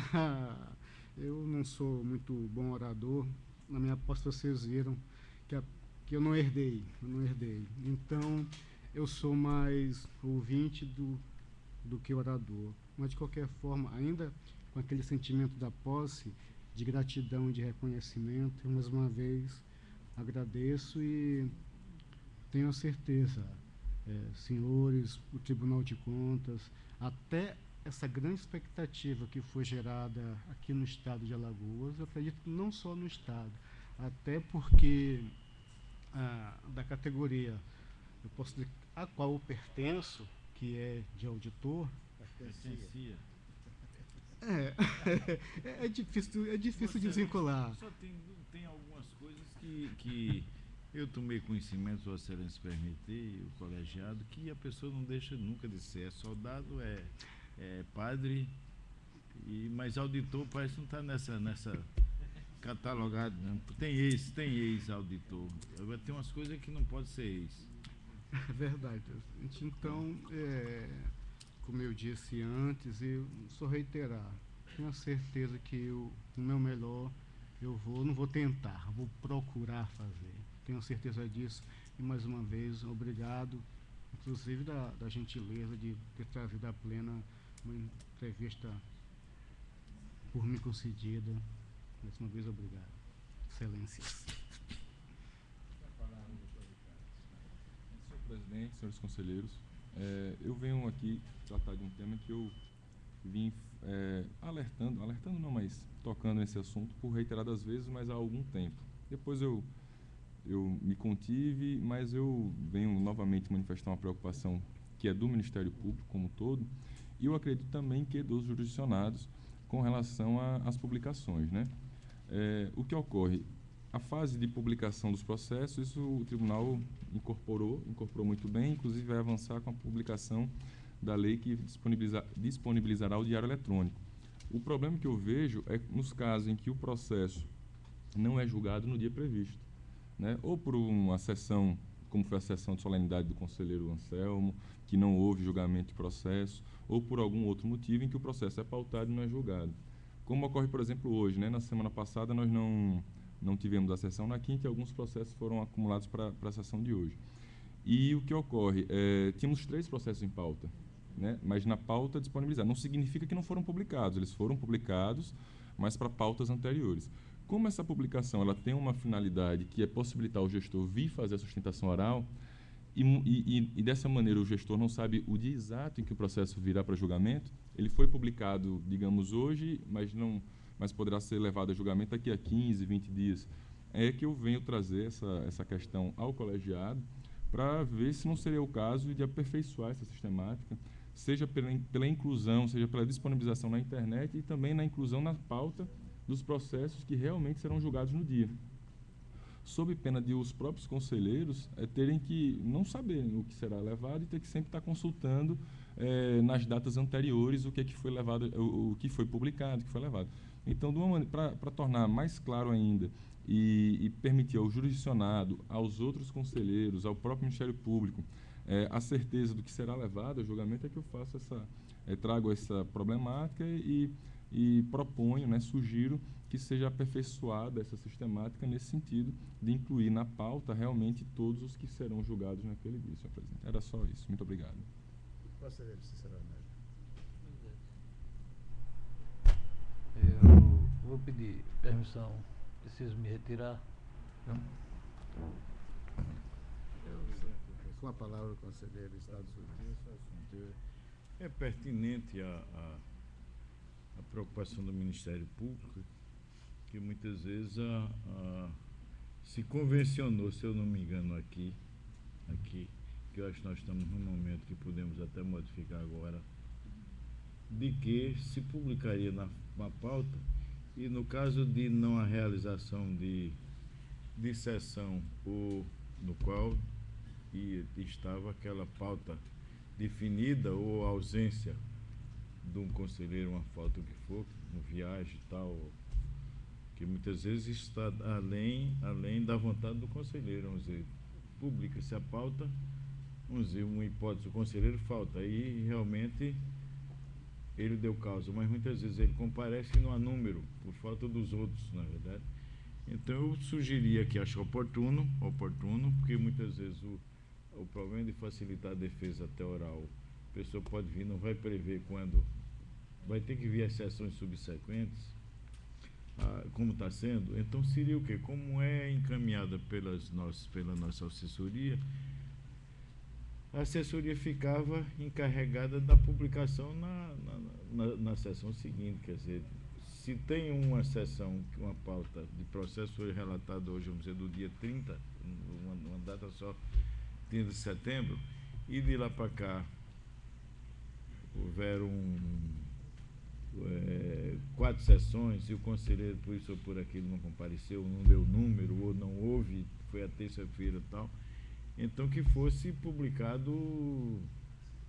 eu não sou muito bom orador. Na minha aposta vocês viram que eu não herdei. Então, eu sou mais ouvinte do que orador. Mas, de qualquer forma, ainda com aquele sentimento da posse, de gratidão e de reconhecimento, eu, mais uma vez, agradeço e tenho a certeza, senhores, o Tribunal de Contas, até essa grande expectativa que foi gerada aqui no estado de Alagoas, eu acredito que não só no estado, até porque da categoria, eu posso dizer, a qual eu pertenço, que é de auditor, Pertencia. é difícil desvincular. Só tem algumas coisas que eu tomei conhecimento, se Vossa Excelência permitir, o colegiado, que a pessoa não deixa nunca de ser. É soldado, é padre, mas auditor parece que não está nessa catalogado, não. Tem ex-auditor. Agora tem umas coisas que não pode ser ex. É verdade. Então, como eu disse antes, eu só reiterar, tenho a certeza que o meu melhor não vou tentar, vou procurar fazer. Tenho certeza disso. E mais uma vez, obrigado, inclusive da gentileza de ter trazido à plena uma entrevista por mim concedida. Mais uma vez, obrigado. Excelências. Senhor presidente, senhores conselheiros, eu venho aqui tratar de um tema que eu vim alertando não, mas tocando nesse assunto por reiteradas vezes, mas há algum tempo. Depois eu me contive, mas eu venho novamente manifestar uma preocupação que é do Ministério Público como um todo, e eu acredito também que dos jurisdicionados com relação às publicações, né? O que ocorre? A fase de publicação dos processos, isso o tribunal incorporou muito bem, inclusive vai avançar com a publicação da lei que disponibilizará o diário eletrônico. O problema que eu vejo é nos casos em que o processo não é julgado no dia previsto, né? Ou por uma sessão, como foi a sessão de solenidade do conselheiro Anselmo, que não houve julgamento de processo, ou por algum outro motivo em que o processo é pautado e não é julgado. Como ocorre, por exemplo, hoje, né? Na semana passada nós não tivemos a sessão na quinta e alguns processos foram acumulados para a sessão de hoje. E o que ocorre? Tínhamos 3 processos em pauta, né? Mas na pauta disponibilizada. Não significa que não foram publicados, eles foram publicados, mas para pautas anteriores. Como essa publicação ela tem uma finalidade que é possibilitar o gestor vir fazer a sustentação oral, e dessa maneira o gestor não sabe o dia exato em que o processo virá para julgamento, ele foi publicado, digamos, hoje, mas poderá ser levado a julgamento daqui a 15, 20 dias. É que eu venho trazer essa questão ao colegiado para ver se não seria o caso de aperfeiçoar essa sistemática, seja pela inclusão, seja pela disponibilização na internet e também na inclusão na pauta dos processos que realmente serão julgados no dia. Sob pena de os próprios conselheiros terem que não saberem o que será levado e ter que sempre estar consultando nas datas anteriores o que foi levado, o que foi publicado, o que foi levado. Então, para tornar mais claro ainda e permitir ao jurisdicionado, aos outros conselheiros, ao próprio Ministério Público, a certeza do que será levado ao julgamento, é que eu faço trago essa problemática e proponho, né, sugiro que seja aperfeiçoada essa sistemática nesse sentido de incluir na pauta realmente todos os que serão julgados naquele dia, senhor presidente. Era só isso. Muito obrigado. Conselheiro Cícero Neto. Eu vou pedir permissão. Preciso me retirar. Não? Com a palavra o conselheiro Estados Unidos. É pertinente a preocupação do Ministério Público, que muitas vezes se convencionou, se eu não me engano, aqui, que eu acho que nós estamos num momento que podemos até modificar agora, de que se publicaria na pauta, e no caso de não a realização de sessão no qual estava aquela pauta definida ou ausência de um conselheiro, uma falta, o que for, uma viagem e tal, que muitas vezes está além da vontade do conselheiro. Vamos dizer, publica-se a pauta, vamos dizer, uma hipótese, o conselheiro falta, aí realmente ele deu causa, mas muitas vezes ele comparece e não há número, por falta dos outros, na verdade. Então eu sugeria que acho oportuno, porque muitas vezes o problema de facilitar a defesa até oral, a pessoa pode vir, não vai prever quando, vai ter que vir as sessões subsequentes, como está sendo. Então seria o quê? Como é encaminhada pela nossa assessoria, a assessoria ficava encarregada da publicação na sessão seguinte, quer dizer, se tem uma sessão, uma pauta de processo foi relatada hoje, vamos dizer, do dia 30, uma data só, 30 de setembro, e de lá para cá houveram 4 sessões e o conselheiro por isso ou por aquilo não compareceu, não deu número, ou não houve, foi a terça-feira e tal, então que fosse publicado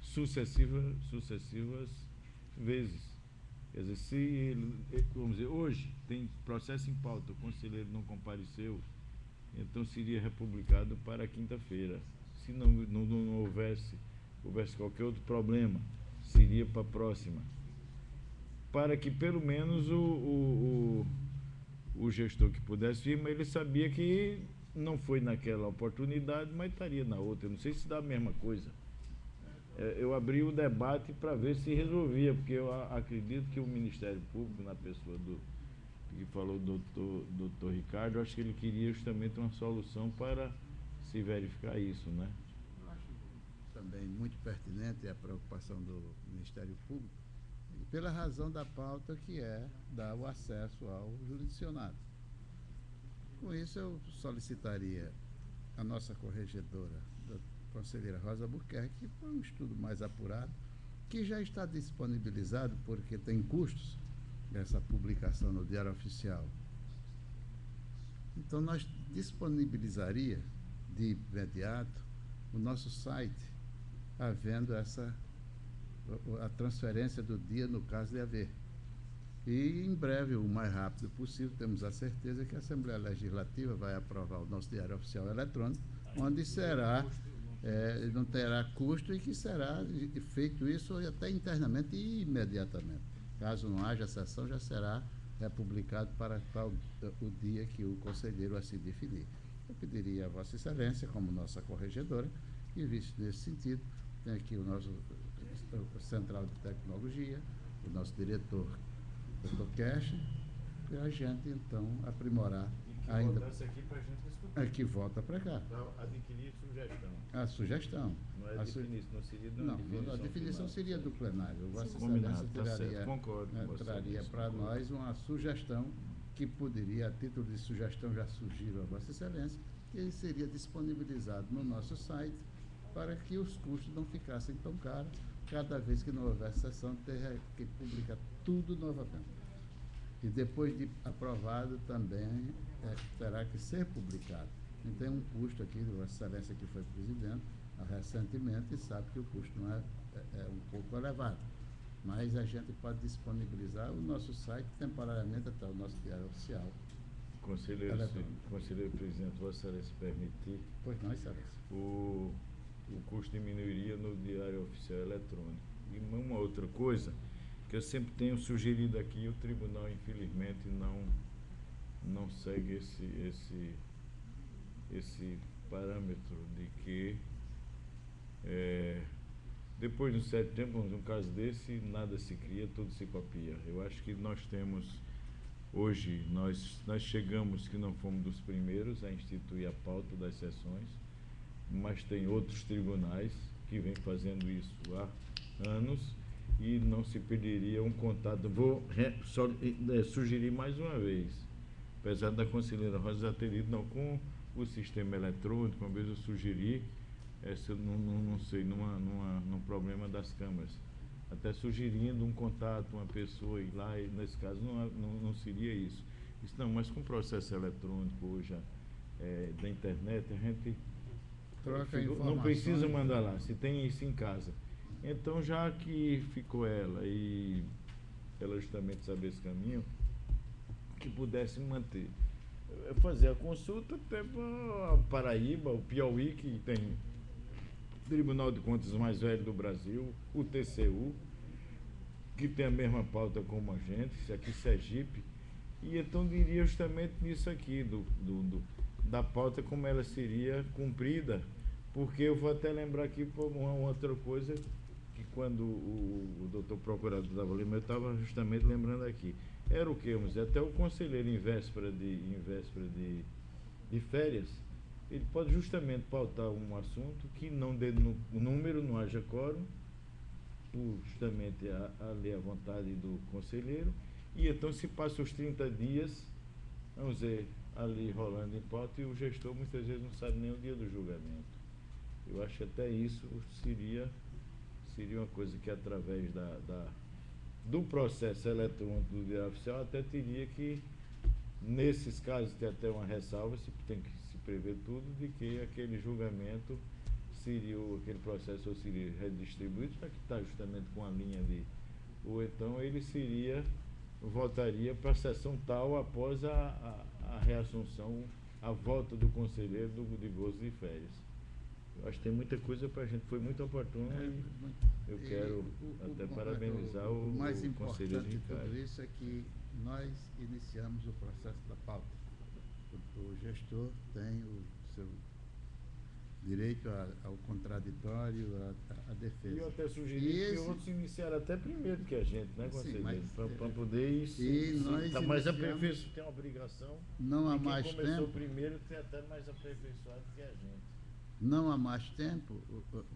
sucessivas vezes. Quer dizer, se ele, vamos dizer, hoje tem processo em pauta, o conselheiro não compareceu, então seria republicado para quinta-feira. Se não houvesse qualquer outro problema, seria para a próxima. Para que pelo menos o gestor que pudesse vir, mas ele sabia que não foi naquela oportunidade, mas estaria na outra. Eu não sei se dá a mesma coisa. Eu abri o debate para ver se resolvia, porque eu acredito que o Ministério Público, na pessoa que falou do doutor Ricardo, eu acho que ele queria justamente uma solução para se verificar isso, né? Eu acho também muito pertinente a preocupação do Ministério Público, pela razão da pauta que é dar o acesso ao jurisdicionado. Com isso, eu solicitaria a nossa corregedora, a conselheira Rosa Albuquerque, para um estudo mais apurado, que já está disponibilizado, porque tem custos essa publicação no Diário Oficial. Então, nós disponibilizaria de imediato o nosso site, havendo a transferência do dia no caso de haver. E em breve, o mais rápido possível, temos a certeza que a Assembleia Legislativa vai aprovar o nosso Diário Oficial Eletrônico, onde será, não terá custo e que será feito isso até internamente e imediatamente. Caso não haja sessão, já será republicado para o dia que o conselheiro assim definir. Eu pediria a Vossa Excelência, como nossa corregedora, que visse nesse sentido. Tem aqui o nosso Central de Tecnologia, o nosso diretor, Dr. Cash, e a gente, então, aprimorar ainda. Aqui para a gente escutar. Que volta para cá. Então, adquirir sugestão. A sugestão. Não é definição, não seria a definição seria do plenário. Vossa Excelência traria para nós uma sugestão que poderia, a título de sugestão, já sugiro a Vossa Excelência, que seria disponibilizado no nosso site para que os custos não ficassem tão caros. Cada vez que não houvesse sessão, teria que publicar tudo novamente. E depois de aprovado também terá que ser publicado. Então tem um custo aqui, Vossa Excelência que foi presidente recentemente e sabe que o custo não é um pouco elevado. Mas a gente pode disponibilizar o nosso site temporariamente até o nosso Diário Oficial. Conselheiro presidente, Vossa Excelência permitir. Pois não, Excelência. O custo diminuiria no Diário Oficial Eletrônico. E uma outra coisa que eu sempre tenho sugerido aqui, o tribunal infelizmente não segue esse parâmetro de que depois de um certo tempo, num caso desse, nada se cria, tudo se copia. Eu acho que nós temos hoje, nós chegamos que não fomos dos primeiros a instituir a pauta das sessões, mas tem outros tribunais que vêm fazendo isso há anos e não se pediria um contato. Vou sugerir mais uma vez, apesar da conselheira Rosa ter ido, não, com o sistema eletrônico, uma vez eu sugeri, não sei, num problema das câmaras, até sugerindo um contato, uma pessoa ir lá, e nesse caso não seria isso. Não, mas com o processo eletrônico hoje da internet, a gente não precisa mandar lá, se tem isso em casa. Então, já que ficou ela e ela justamente saber esse caminho, que pudesse manter, fazer a consulta até para Paraíba, o Piauí, que tem o Tribunal de Contas mais velho do Brasil, o TCU, que tem a mesma pauta como a gente, isso aqui Sergipe, e então diria justamente nisso aqui, da pauta como ela seria cumprida, porque eu vou até lembrar aqui por uma outra coisa, que quando o doutor procurador estava ali, eu estava justamente lembrando aqui, era o que, vamos dizer, até o conselheiro em véspera de férias, ele pode justamente pautar um assunto que não dê número, não haja quórum, justamente ali à vontade do conselheiro, e então se passa os 30 dias, vamos dizer, ali rolando em pauta, e o gestor muitas vezes não sabe nem o dia do julgamento. Eu acho que até isso seria uma coisa que através do processo eletrônico do Diário Oficial até teria que, nesses casos, tem até uma ressalva, tem que se prever tudo, de que aquele julgamento aquele processo seria redistribuído, já que está justamente com a linha ou então ele voltaria para a sessão tal após a reassunção, a volta do conselheiro de gozo de férias. Eu acho que tem muita coisa para a gente, foi muito oportuno e eu quero parabenizar o mais conselheiro importante de Ricardo. tudo isso é que nós iniciamos o processo da pauta. O gestor tem o seu direito ao contraditório, à defesa. E eu até sugeri que outros iniciaram até primeiro que a gente, né, conselheiro? Para poder isso. Está mais aperfeiçoado, tem uma obrigação. Não há mais tempo. Quem começou tempo. Primeiro tem até mais aperfeiçoado que a gente. Não há mais tempo,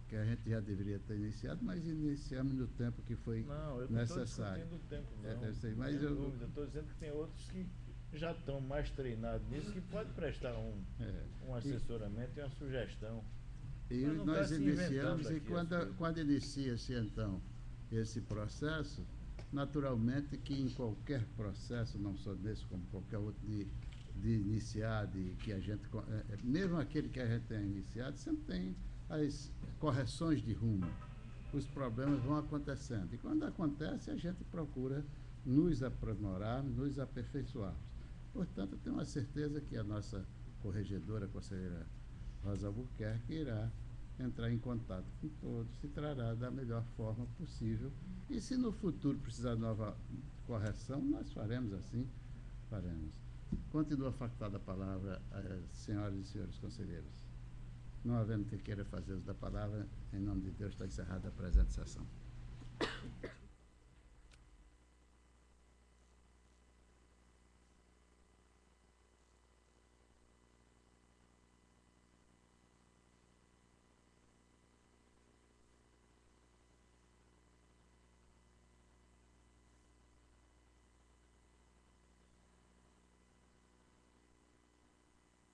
que a gente já deveria ter iniciado, mas iniciamos no tempo que foi necessário. Não, eu não estou discutindo o tempo, não. Eu sei, mas eu estou dizendo que tem outros que já estão mais treinados nisso, que pode prestar um assessoramento e uma sugestão. E nós iniciamos, e quando inicia-se então esse processo, naturalmente que em qualquer processo, não só desse como qualquer outro de iniciar, que a gente, mesmo aquele que a gente tem iniciado, sempre tem as correções de rumo. Os problemas vão acontecendo. E quando acontece, a gente procura nos aprimorar, nos aperfeiçoar. Portanto, eu tenho uma certeza que a nossa corregedora, a conselheira Rosa Albuquerque, irá entrar em contato com todos e trará da melhor forma possível. E se no futuro precisar de nova correção, nós faremos assim, faremos. Continua facultada a palavra às senhoras e senhores conselheiros. Não havendo quem queira fazer uso da palavra, em nome de Deus, está encerrada a presente sessão.